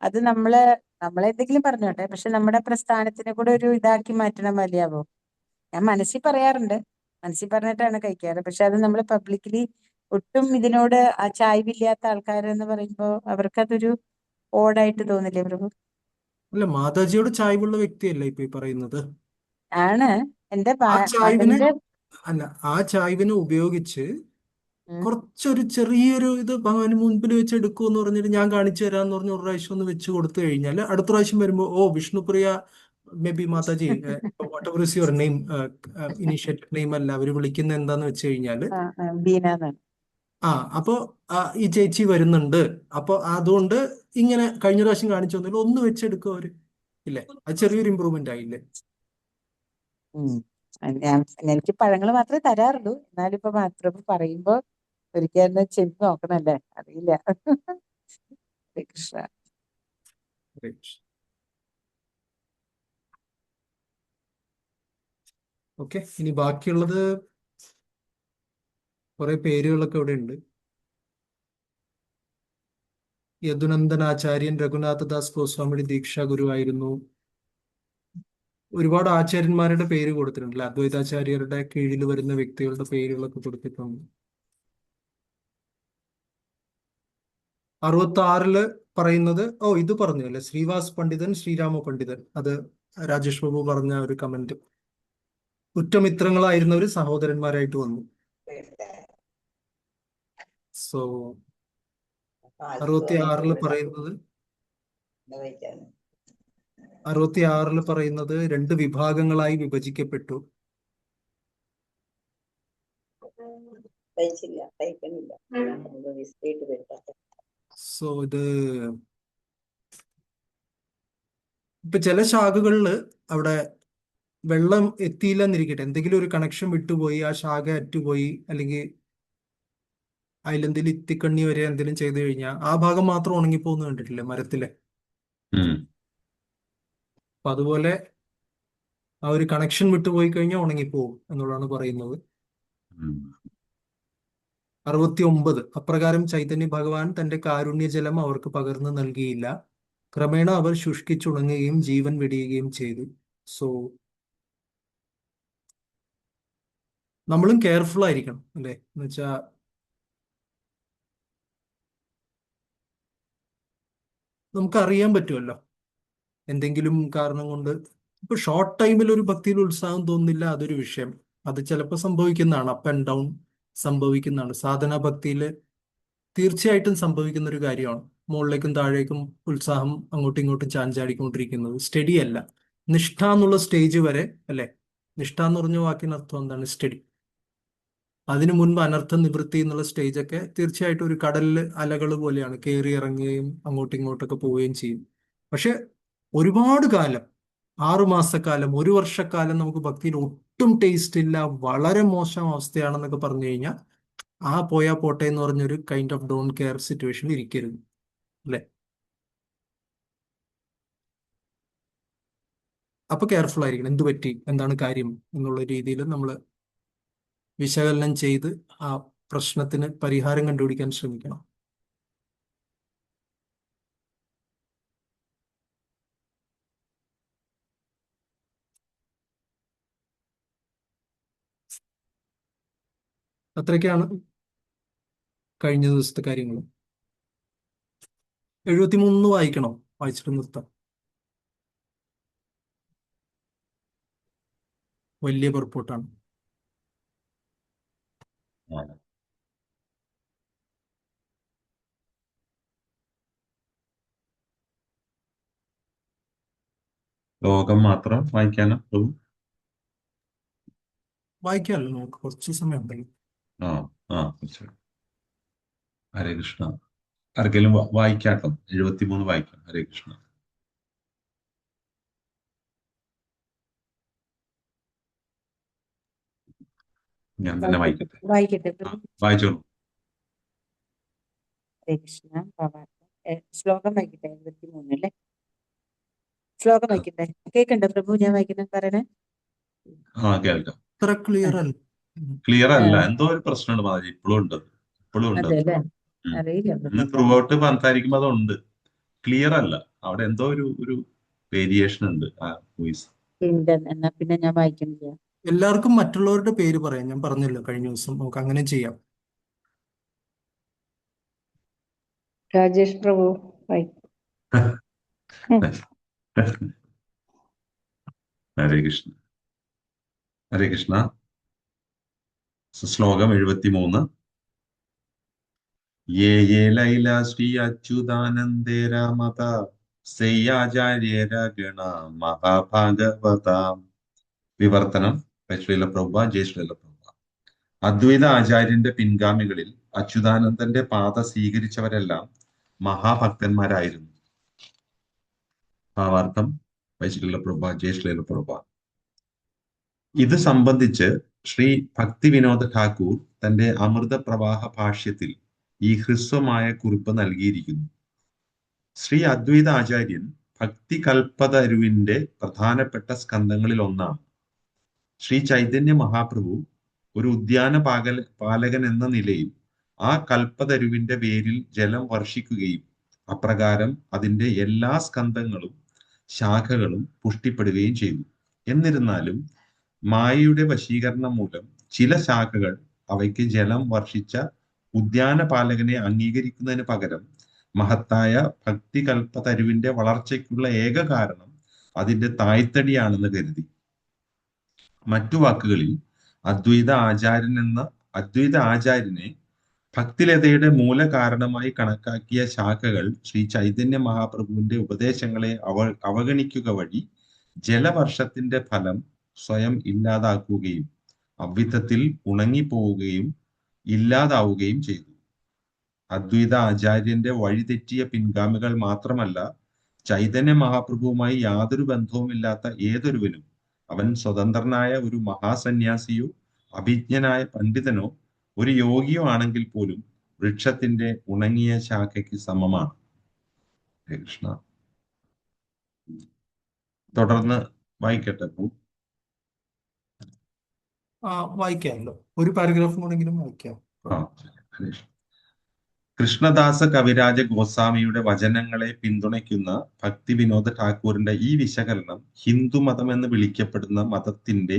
അത് നമ്മളെന്തെങ്കിലും പറഞ്ഞോട്ടെ, പക്ഷെ നമ്മുടെ പ്രസ്ഥാനത്തിനെ കൂടെ ഒരു ഇതാക്കി മാറ്റണം മതിയാവോ? ഞാൻ മനസ്സിൽ പറയാറുണ്ട്, മനസ്സിൽ പറഞ്ഞിട്ടാണ് കഴിക്കാറ്. പക്ഷെ അത് നമ്മൾ പബ്ലിക്കലി ഒട്ടും ഇതിനോട് ആ ചായ്വില്ലാത്ത ആൾക്കാരെന്ന് പറയുമ്പോ അവർക്കതൊരു ഓടായിട്ട് തോന്നില്ലേ പ്രഭു? അല്ല, മാതാജിയോട് ചായ്വുള്ള വ്യക്തിയല്ല ഇപ്പൊ ഈ പറയുന്നത്. ആണ്. എന്റെ ആ ചായ്വിനെ, മകന്റെ അല്ല, ആ ചായ്വിനെ ഉപയോഗിച്ച് ഉം, കുറച്ചൊരു ചെറിയൊരു ഇത് ഭഗവാന് മുൻപിൽ വെച്ച് എടുക്കുമെന്ന് പറഞ്ഞിട്ട് ഞാൻ കാണിച്ചു തരാന്ന് പറഞ്ഞ് ഒരു പ്രാവശ്യം ഒന്ന് വെച്ച് കൊടുത്തു കഴിഞ്ഞാൽ അടുത്ത പ്രാവശ്യം വരുമ്പോ, ഓ Vishnupriya, may be Mataji, whatever is your name, initiated name അല്ല അവര് വിളിക്കുന്ന എന്താന്ന് വെച്ച് കഴിഞ്ഞാല്, ബീന എന്നാണ്. അപ്പോ ഈ ചേച്ചി വരുന്നുണ്ട്, അപ്പൊ അതുകൊണ്ട് ഇങ്ങനെ കഴിഞ്ഞ പ്രാവശ്യം കാണിച്ചു തന്നില്ല, ഒന്ന് വെച്ചെടുക്കും അവര്. ഇല്ലേ? അത് ചെറിയൊരു ഇമ്പ്രൂവ്മെന്റ് ആയില്ലേ? ഉം. എനിക്ക് പഴങ്ങൾ മാത്രമേ തരാറുള്ളൂ. എന്നാലും ഇപ്പൊ പ്രഭു പറയുമ്പോ ഒരിക്കലും ചെന്ന് നോക്കണല്ലേ, അറിയില്ല. ഹരേ കൃഷ്ണ. ഓക്കെ, ഇനി ബാക്കിയുള്ളത് കുറെ പേരുകളൊക്കെ ഇവിടെ ഉണ്ട്. യദുനന്ദനാചാര്യൻ രഘുനാഥദാസ് ഗോസ്വാമിയുടെ ദീക്ഷാ ഗുരുവായിരുന്നു. ഒരുപാട് ആചാര്യന്മാരുടെ പേര് കൊടുത്തിട്ടുണ്ട്. അദ്വൈതാചാര്യരുടെ കീഴിൽ വരുന്ന വ്യക്തികളുടെ പേരുകളൊക്കെ കൊടുത്തിട്ടുണ്ട്. 66 പറയുന്നത്, ഇത് പറഞ്ഞു അല്ലെ, ശ്രീവാസ് പണ്ഡിതൻ, ശ്രീരാമ പണ്ഡിതൻ. അത് രാജേഷ് ബാബു പറഞ്ഞ ഒരു കമന്റ്. ഉറ്റമിത്രങ്ങളായിരുന്നവർ സഹോദരന്മാരായിട്ട് വന്നു. സോ 66 പറയുന്നത് 66 പറയുന്നത് 2 വിഭാഗങ്ങളായി വിഭജിക്കപ്പെട്ടു. സോ ഇത് ഇപ്പൊ ചില ശാഖകളില് അവിടെ വെള്ളം എത്തിയില്ല എന്നിരിക്കട്ടെ, എന്തെങ്കിലും ഒരു കണക്ഷൻ വിട്ടുപോയി, ആ ശാഖ അറ്റുപോയി, അല്ലെങ്കിൽ അതിലെന്തെങ്കിലും ഇത്തിക്കണ്ണി വരെ എന്തെങ്കിലും ചെയ്തു കഴിഞ്ഞാൽ ആ ഭാഗം മാത്രം ഉണങ്ങിപ്പോകുന്ന കണ്ടിട്ടില്ലേ മരത്തിലെ. അപ്പൊ അതുപോലെ ആ ഒരു കണക്ഷൻ വിട്ടുപോയി കഴിഞ്ഞാൽ ഉണങ്ങിപ്പോകും എന്നുള്ളതാണ് പറയുന്നത്. 69 അപ്രകാരം ചൈതന്യ ഭഗവാൻ തന്റെ കാരുണ്യജലം അവർക്ക് പകർന്നു നൽകിയില്ല. ക്രമേണ അവർ ശുഷ്കിച്ചുണങ്ങുകയും ജീവൻ വെടിയുകയും ചെയ്തു. സോ നമ്മളും കെയർഫുൾ ആയിരിക്കണം അല്ലെ, എന്ന് വെച്ചാ നമുക്കറിയാൻ പറ്റുമല്ലോ എന്തെങ്കിലും കാരണം കൊണ്ട്. ഇപ്പൊ ഷോർട്ട് ടൈമിൽ ഒരു ഭക്തിയിൽ ഉത്സാഹം തോന്നുന്നില്ല, അതൊരു വിഷയം. അത് ചിലപ്പോൾ സംഭവിക്കുന്നതാണ്, അപ്പ് ആൻഡ് ഡൗൺ സംഭവിക്കുന്നതാണ്. സാധന ഭക്തിയിൽ തീർച്ചയായിട്ടും സംഭവിക്കുന്ന ഒരു കാര്യമാണ്. മുകളിലേക്കും താഴേക്കും ഉത്സാഹം അങ്ങോട്ടും ഇങ്ങോട്ടും ചാഞ്ചാടിക്കൊണ്ടിരിക്കുന്നത്. സ്റ്റഡി അല്ല. നിഷ്ഠ എന്നുള്ള സ്റ്റേജ് വരെ അല്ലെ, നിഷ്ഠ എന്ന് പറഞ്ഞ വാക്കിനർത്ഥം എന്താണ്? സ്റ്റഡി. അതിനു മുൻപ് അനർത്ഥ നിവൃത്തി എന്നുള്ള സ്റ്റേജൊക്കെ തീർച്ചയായിട്ടും ഒരു കടലിൽ അലകൾ പോലെയാണ്, കയറി ഇറങ്ങുകയും അങ്ങോട്ടും ഇങ്ങോട്ടൊക്കെ പോവുകയും ചെയ്യും. പക്ഷെ ഒരുപാട് കാലം, 6 മാസക്കാലം, 1 വർഷക്കാലം നമുക്ക് ഭക്തിയിൽ ഒട്ടും ടേസ്റ്റ് ഇല്ല, വളരെ മോശം അവസ്ഥയാണെന്നൊക്കെ പറഞ്ഞു കഴിഞ്ഞാൽ ആ പോയാ പോട്ടെ എന്ന് പറഞ്ഞൊരു കൈൻഡ് ഓഫ് ഡോൺ കെയർ സിറ്റുവേഷനിൽ ഇരിക്കരുത് അല്ലെ. അപ്പൊ കെയർഫുൾ ആയിരിക്കണം. എന്ത് പറ്റി, എന്താണ് കാര്യം എന്നുള്ള രീതിയിൽ നമ്മൾ വിശകലനം ചെയ്ത് ആ പ്രശ്നത്തിന് പരിഹാരം കണ്ടുപിടിക്കാൻ ശ്രമിക്കണം. അത്രയ്ക്കാണ് കഴിഞ്ഞ ദിവസത്തെ കാര്യങ്ങൾ. 73 വായിക്കണോ? വായിച്ചിട്ട് നിർത്താം. വലിയ പുറപ്പോട്ടാണ്. ലോകം മാത്രം വായിക്കാനോ പ്രഭു? വായിക്കാമല്ലോ, നമുക്ക് കുറച്ച് സമയം ഉണ്ടല്ലോ. കുറച്ച്. ഹരേ കൃഷ്ണ. ആർക്കെങ്കിലും വായിക്കാട്ടോ? 73 വായിക്കാം. ഹരേ കൃഷ്ണ. ഞാൻ തന്നെ വായിക്കട്ടെ. വായിക്കട്ടെ. വായിച്ചോളൂ. ഹരേ കൃഷ്ണ. ശ്ലോകം വായിക്കട്ടെ. 73 അല്ലേ? ശ്ലോകം വായിക്കട്ടെ. കേൾക്കണ്ടോ പ്രഭു? ഞാൻ വായിക്കുന്നത് പറയണേ. കേൾക്കാം. അത്ര ക്ലിയർ അല്ല. ക്ലിയർ അല്ല, എന്തോ ഒരു പ്രശ്നമുണ്ട് മാതാജി. ഇപ്പോഴും ഉണ്ട്. അതെ അല്ലേ? അറിയില്ല. ത്രൂ ഔട്ട് സംസാരിക്കുമ്പോൾ അതുണ്ട്. ക്ലിയർ അല്ല, അവിടെ എന്തോ ഒരു വേരിയേഷൻ ഉണ്ട് ആ വോയിസ്. എന്നാ പിന്നെ ഞാൻ വായിക്കുന്നില്ല. എല്ലാവർക്കും മറ്റുള്ളവരുടെ പേര് പറയാം. ഞാൻ പറഞ്ഞല്ലോ കഴിഞ്ഞ ദിവസം, നമുക്ക് അങ്ങനെ ചെയ്യാം. രാജേഷ് പ്രഭു ഹരേ കൃഷ്ണ. ഹരേ കൃഷ്ണ. ശ്ലോകം 73. യേ ലൈല ശ്രീ അച്യുതാനന്ദേര മത സയ്യാചാര്യര ഗണ മഹാഭാഗവത. വിവർത്തനം ശ്രീല പ്രഭുപാ. ജയ ശ്രീല പ്രഭുപാ. അദ്വൈത ആചാര്യന്റെ പിൻഗാമികളിൽ അച്യുതാനന്ദന്റെ പാത സ്വീകരിച്ചവരെല്ലാം മഹാഭക്തന്മാരായിരുന്നു. ഭാവാർത്ഥം ശ്രീല പ്രഭുപാ. ജയ ശ്രീല പ്രഭുപാ. ഇത് സംബന്ധിച്ച് ശ്രീ ഭക്തി വിനോദ ഠാക്കൂർ തന്റെ അമൃത പ്രവാഹ ഭാഷ്യത്തിൽ ഈ ഹ്രസ്വമായ കുറിപ്പ് നൽകിയിരിക്കുന്നു. ശ്രീ അദ്വൈത ആചാര്യൻ ഭക്തി കൽപ്പതരുവിന്റെ പ്രധാനപ്പെട്ട സ്കന്ധങ്ങളിൽ ഒന്നാണ്. ശ്രീ ചൈതന്യ മഹാപ്രഭു ഒരു ഉദ്യാന പാലകൻ എന്ന നിലയിൽ ആ കൽപ്പതരുവിന്റെ പേരിൽ ജലം വർഷിക്കുകയും അപ്രകാരം അതിന്റെ എല്ലാ സ്കന്ധങ്ങളും ശാഖകളും പുഷ്ടിപ്പെടുകയും ചെയ്തു. എന്നിരുന്നാലും മായയുടെ വശീകരണം മൂലം ചില ശാഖകൾ അവയ്ക്ക് ജലം വർഷിച്ച ഉദ്യാനപാലകനെ അംഗീകരിക്കുന്നതിന് പകരം മഹത്തായ ഭക്തികൽപ്പതരുവിന്റെ വളർച്ചയ്ക്കുള്ള ഏക കാരണം അതിന്റെ തായ്തടിയാണെന്ന് കരുതി. മറ്റു വാക്കുകളിൽ അദ്വൈത ആചാര്യനെ ഭക്തിലതയുടെ മൂലകാരണമായി കണക്കാക്കിയ ശാഖകൾ ശ്രീ ചൈതന്യ മഹാപ്രഭുവിന്റെ ഉപദേശങ്ങളെ അവഗണിക്കുക വഴി ജലവർഷത്തിന്റെ ഫലം സ്വയം ഇല്ലാതാക്കുകയും അവിധത്തിൽ ഉണങ്ങിപ്പോവുകയും ഇല്ലാതാവുകയും ചെയ്തു. അദ്വൈത ആചാര്യന്റെ വഴിതെറ്റിയ പിൻഗാമികൾ മാത്രമല്ല, ചൈതന്യ മഹാപ്രഭുവുമായി യാതൊരു ബന്ധവുമില്ലാത്ത ഏതൊരുവനും, അവൻ സ്വതന്ത്രനായ ഒരു മഹാസന്യാസിയോ അഭിജ്ഞനായ പണ്ഡിതനോ ഒരു യോഗിയോ ആണെങ്കിൽ പോലും വൃക്ഷത്തിന്റെ ഉണങ്ങിയ ശാഖയ്ക്ക് സമമാണ്. ഹരേ കൃഷ്ണ. തുടർന്ന് വായിക്കട്ടെ പ്രഭു. വായിക്കാമല്ലോ, ഒരു പാരഗ്രാഫ് കൂടെങ്കിലും വായിക്കാം. ഹരേ കൃഷ്ണ. കൃഷ്ണദാസ കവിരാജ ഗോസ്വാമിയുടെ വചനങ്ങളെ പിന്തുണയ്ക്കുന്ന ഭക്തി വിനോദ് ഠാക്കൂറിന്റെ ഈ വിശകലനം ഹിന്ദുമതം എന്ന് വിളിക്കപ്പെടുന്ന മതത്തിന്റെ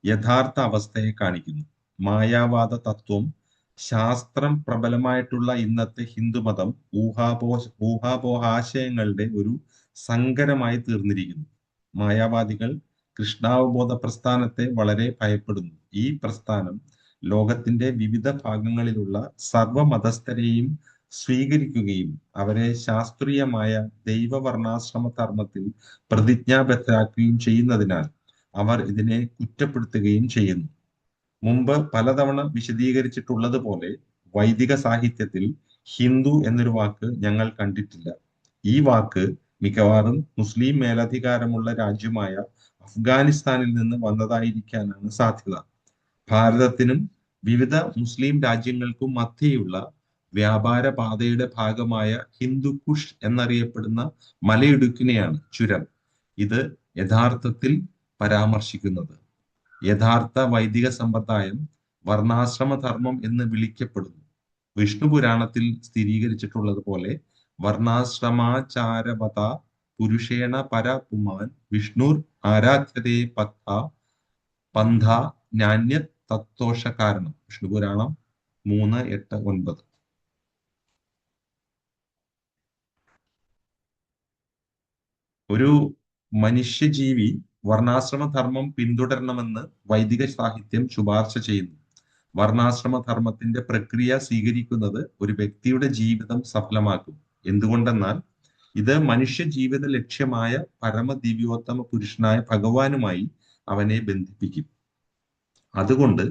യഥാർത്ഥ അവസ്ഥയെ കാണിക്കുന്നു. മായാവാദ തത്വം ശാസ്ത്രം പ്രബലമായിട്ടുള്ള ഇന്നത്തെ ഹിന്ദുമതം ഊഹാപോഹാശയങ്ങളുടെ ഒരു സങ്കരമായി തീർന്നിരിക്കുന്നു. മായാവാദികൾ കൃഷ്ണാവബോധ പ്രസ്ഥാനത്തെ വളരെ ഭയപ്പെടുന്നു. ഈ പ്രസ്ഥാനം ലോകത്തിന്റെ വിവിധ ഭാഗങ്ങളിലുള്ള സർവമതസ്ഥരെയും സ്വീകരിക്കുകയും അവരെ ശാസ്ത്രീയമായ ദൈവവർണ്ണാശ്രമ ധർമ്മത്തിൽ പ്രതിജ്ഞാബദ്ധരാക്കുകയും ചെയ്യുന്നതിനാൽ അവർ ഇതിനെ കുറ്റപ്പെടുത്തുകയും ചെയ്യുന്നു. മുമ്പ് പലതവണ വിശദീകരിച്ചിട്ടുള്ളതുപോലെ വൈദിക സാഹിത്യത്തിൽ ഹിന്ദു എന്നൊരു വാക്ക് ഞങ്ങൾ കണ്ടിട്ടില്ല. ഈ വാക്ക് മിക്കവാറും മുസ്ലിം മേലധികാരമുള്ള രാജ്യമായ അഫ്ഗാനിസ്ഥാനിൽ നിന്ന് വന്നതായിരിക്കാനാണ് സാധ്യത. ഭാരതത്തിനും വിവിധ മുസ്ലിം രാജ്യങ്ങൾക്കും മധ്യയുള്ള വ്യാപാര പാതയുടെ ഭാഗമായ ഹിന്ദുക്കുഷ് എന്നറിയപ്പെടുന്ന മലയിടുക്കിനെയാണ് ചുരം ഇത് യഥാർത്ഥത്തിൽ പരാമർശിക്കുന്നത്. യഥാർത്ഥ വൈദിക സമ്പ്രദായം വർണ്ണാശ്രമധർമ്മം എന്ന് വിളിക്കപ്പെടുന്നു. വിഷ്ണു പുരാണത്തിൽ സ്ഥിരീകരിച്ചിട്ടുള്ളതുപോലെ വർണ്ണാശ്രമാചാരവത പുരുഷേണ പര പുമാൻ വിഷ്ണുർ ആരാധ്യതേ പന്ഥ നാന്യ തത്വോഷ കാരണം. വിഷ്ണു പുരാണം 3:8-9. ഒരു മനുഷ്യജീവി വർണ്ണാശ്രമധർമ്മം പിന്തുടരണമെന്ന് വൈദിക സാഹിത്യം ശുപാർശ ചെയ്യുന്നു. വർണ്ണാശ്രമധർമ്മത്തിന്റെ പ്രക്രിയ സ്വീകരിക്കുന്നത് ഒരു വ്യക്തിയുടെ ജീവിതം സഫലമാക്കും. എന്തുകൊണ്ടെന്നാൽ ഇത് മനുഷ്യ ജീവിത ലക്ഷ്യമായ പരമദിവ്യോത്തമ പുരുഷനായ ഭഗവാനുമായി അവനെ ബന്ധിപ്പിക്കും. അതുകൊണ്ട്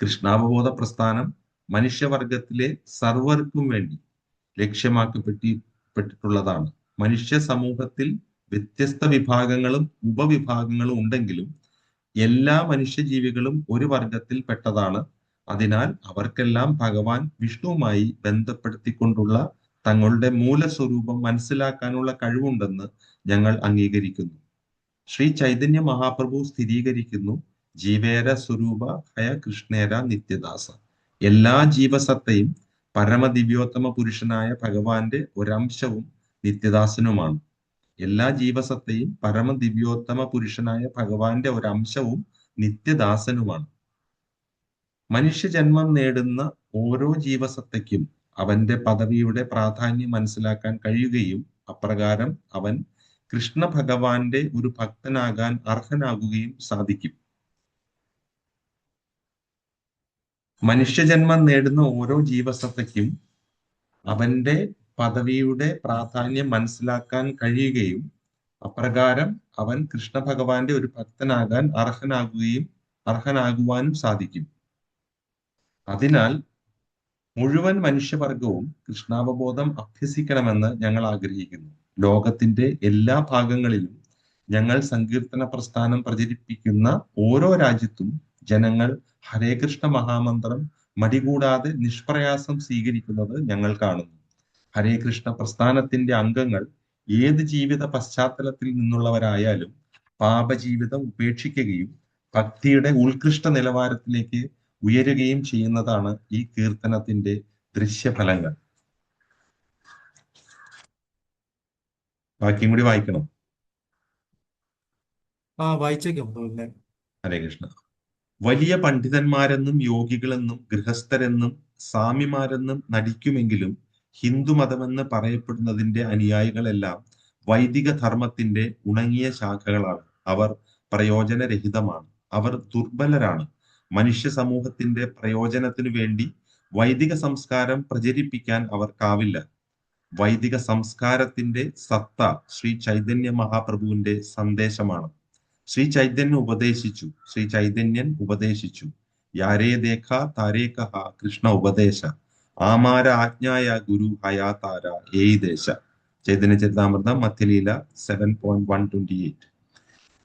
കൃഷ്ണാവബോധ പ്രസ്ഥാനം മനുഷ്യവർഗത്തിലെ സർവർക്കും വേണ്ടി ലക്ഷ്യമാക്കപ്പെട്ടിട്ടുള്ളതാണ്. മനുഷ്യ സമൂഹത്തിൽ വ്യത്യസ്ത വിഭാഗങ്ങളും ഉപവിഭാഗങ്ങളും ഉണ്ടെങ്കിലും എല്ലാ മനുഷ്യജീവികളും ഒരു വർഗത്തിൽ പെട്ടതാണ്. അതിനാൽ അവർക്കെല്ലാം ഭഗവാൻ വിഷ്ണുവുമായി ബന്ധപ്പെടുത്തിക്കൊണ്ടുള്ള തങ്ങളുടെ മൂലസ്വരൂപം മനസ്സിലാക്കാനുള്ള കഴിവുണ്ടെന്ന് ഞങ്ങൾ അംഗീകരിക്കുന്നു. ശ്രീ ചൈതന്യ മഹാപ്രഭു സ്ഥിരീകരിക്കുന്നു, ജീവേര സ്വരൂപ ഹയ കൃഷ്ണേര നിത്യദാസ. എല്ലാ ജീവസത്തയും പരമദിവ്യോത്തമ പുരുഷനായ ഭഗവാന്റെ ഒരംശവും നിത്യദാസനുമാണ്. എല്ലാ ജീവസത്തയും പരമദിവ്യോത്തമ പുരുഷനായ ഭഗവാന്റെ ഒരംശവും നിത്യദാസനുമാണ്. മനുഷ്യജന്മം നേടുന്ന ഓരോ ജീവസത്തയ്ക്കും അവന്റെ പദവിയുടെ പ്രാധാന്യം മനസ്സിലാക്കാൻ കഴിയുകയും അപ്രകാരം അവൻ കൃഷ്ണ ഭഗവാന്റെ ഒരു ഭക്തനാകാൻ അർഹനാകുകയും സാധിക്കും. മനുഷ്യജന്മം നേടുന്ന ഓരോ ജീവസത്തയ്ക്കും അവന്റെ പദവിയുടെ പ്രാധാന്യം മനസ്സിലാക്കാൻ കഴിയുകയും അപ്രകാരം അവൻ കൃഷ്ണ ഭഗവാന്റെ ഒരു ഭക്തനാകാൻ അർഹനാകുവാനും സാധിക്കും. അതിനാൽ മുഴുവൻ മനുഷ്യവർഗവും കൃഷ്ണാവബോധം അഭ്യസിക്കണമെന്ന് ഞങ്ങൾ ആഗ്രഹിക്കുന്നു. ലോകത്തിന്റെ എല്ലാ ഭാഗങ്ങളിലും ഞങ്ങൾ സങ്കീർത്തന പ്രസ്ഥാനം പ്രചരിപ്പിക്കുന്ന ഓരോ രാജ്യത്തും ജനങ്ങൾ ഹരേ കൃഷ്ണ മഹാമന്ത്രം മടികൂടാതെ നിഷ്പ്രയാസം സ്വീകരിക്കുന്നത് ഞങ്ങൾ കാണുന്നു. ഹരേ കൃഷ്ണ പ്രസ്ഥാനത്തിന്റെ അംഗങ്ങൾ ഏത് ജീവിത പശ്ചാത്തലത്തിൽ നിന്നുള്ളവരായാലും പാപജീവിതം ഉപേക്ഷിക്കുകയും ഭക്തിയുടെ ഉത്കൃഷ്ട നിലവാരത്തിലേക്ക് ഉയരുകയും ചെയ്യുന്നതാണ് ഈ കീർത്തനത്തിന്റെ ദൃശ്യഫലങ്ങൾ. ബാക്കിയും കൂടി വായിക്കണം. വായിച്ചേക്കാം. ഹരേ കൃഷ്ണ. വലിയ പണ്ഡിതന്മാരെന്നും യോഗികളെന്നും ഗൃഹസ്ഥരെന്നും സ്വാമിമാരെന്നും നടിക്കുമെങ്കിലും ഹിന്ദുമതമെന്ന് പറയപ്പെടുന്നതിന്റെ അനുയായികളെല്ലാം വൈദിക ധർമ്മത്തിന്റെ ഉണങ്ങിയ ശാഖകളാണ്. അവർ പ്രയോജനരഹിതമാണ്. അവർ ദുർബലരാണ്. മനുഷ്യ സമൂഹത്തിന്റെ പ്രയോജനത്തിനു വേണ്ടി വൈദിക സംസ്കാരം പ്രചരിപ്പിക്കാൻ അവർക്കാവില്ല. വൈദിക സംസ്കാരത്തിന്റെ സത്ത ശ്രീ ചൈതന്യ മഹാപ്രഭുവിന്റെ സന്ദേശമാണ്. ശ്രീ ചൈതന്യൻ ഉപദേശിച്ചു യാരേ ദേഖ താരേ കഹ കൃഷ്ണ ഉപദേശ ആമാര ആജ്ഞായ ഗുരു ഹയാതാര ഏയ് ദേശ. ചൈതന്യ ചരിതാമൃതം മധ്യലീല 7.128.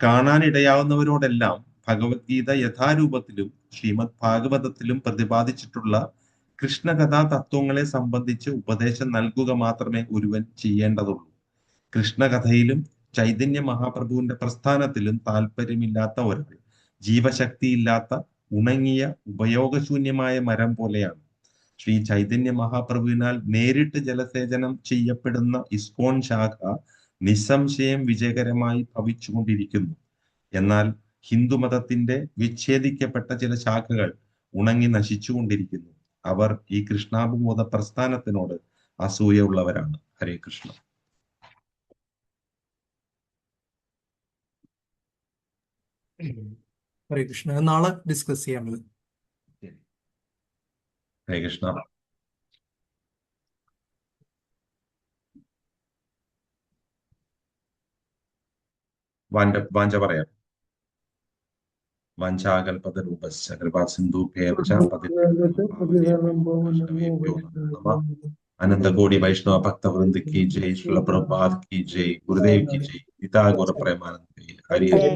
കാണാനിടയാവുന്നവരോടെല്ലാം ഭഗവത്ഗീത യഥാരൂപത്തിലും ശ്രീമദ് ഭാഗവതത്തിലും പ്രതിപാദിച്ചിട്ടുള്ള കൃഷ്ണകഥാ തത്വങ്ങളെ സംബന്ധിച്ച് ഉപദേശം നൽകുക മാത്രമേ ഒരുവൻ ചെയ്യേണ്ടതുള്ളൂ. കൃഷ്ണകഥയിലും ചൈതന്യ മഹാപ്രഭുവിന്റെ പ്രസ്ഥാനത്തിലും താല്പര്യമില്ലാത്ത ഒരാൾ ജീവശക്തിയില്ലാത്ത ഉണങ്ങിയ ഉപയോഗശൂന്യമായ മരം പോലെയാണ്. ശ്രീ ചൈതന്യ മഹാപ്രഭുവിനാൽ നേരിട്ട് ജലസേചനം ചെയ്യപ്പെടുന്ന ഇസ്കോൺ ശാഖ നിസ്സംശയം വിജയകരമായി ഭവിച്ചുകൊണ്ടിരിക്കുന്നു. എന്നാൽ ഹിന്ദുമതത്തിന്റെ വിച്ഛേദിക്കപ്പെട്ട ചില ശാഖകൾ ഉണങ്ങി നശിച്ചുകൊണ്ടിരിക്കുന്നു. അവർ ഈ കൃഷ്ണാവബോധ പ്രസ്ഥാനത്തിനോട് അസൂയുള്ളവരാണ്. ഹരേ കൃഷ്ണ. ഹരേ കൃഷ്ണ. നാളെ ഡിസ്കസ് ചെയ്യാം. ഹരേ കൃഷ്ണ. വാഞ്ച പറയാം. വാഞ്ചാകൽപതരൂപശ്ച കൃപാസിന്ധുഭ്യേർച്ച अनंतकोटि वैष्णव भक्त वृंद की जय। श्रील प्रभुपाद की जय। गुरुदेव की जय। पिता गौर प्रेमानंद। हरि हरि।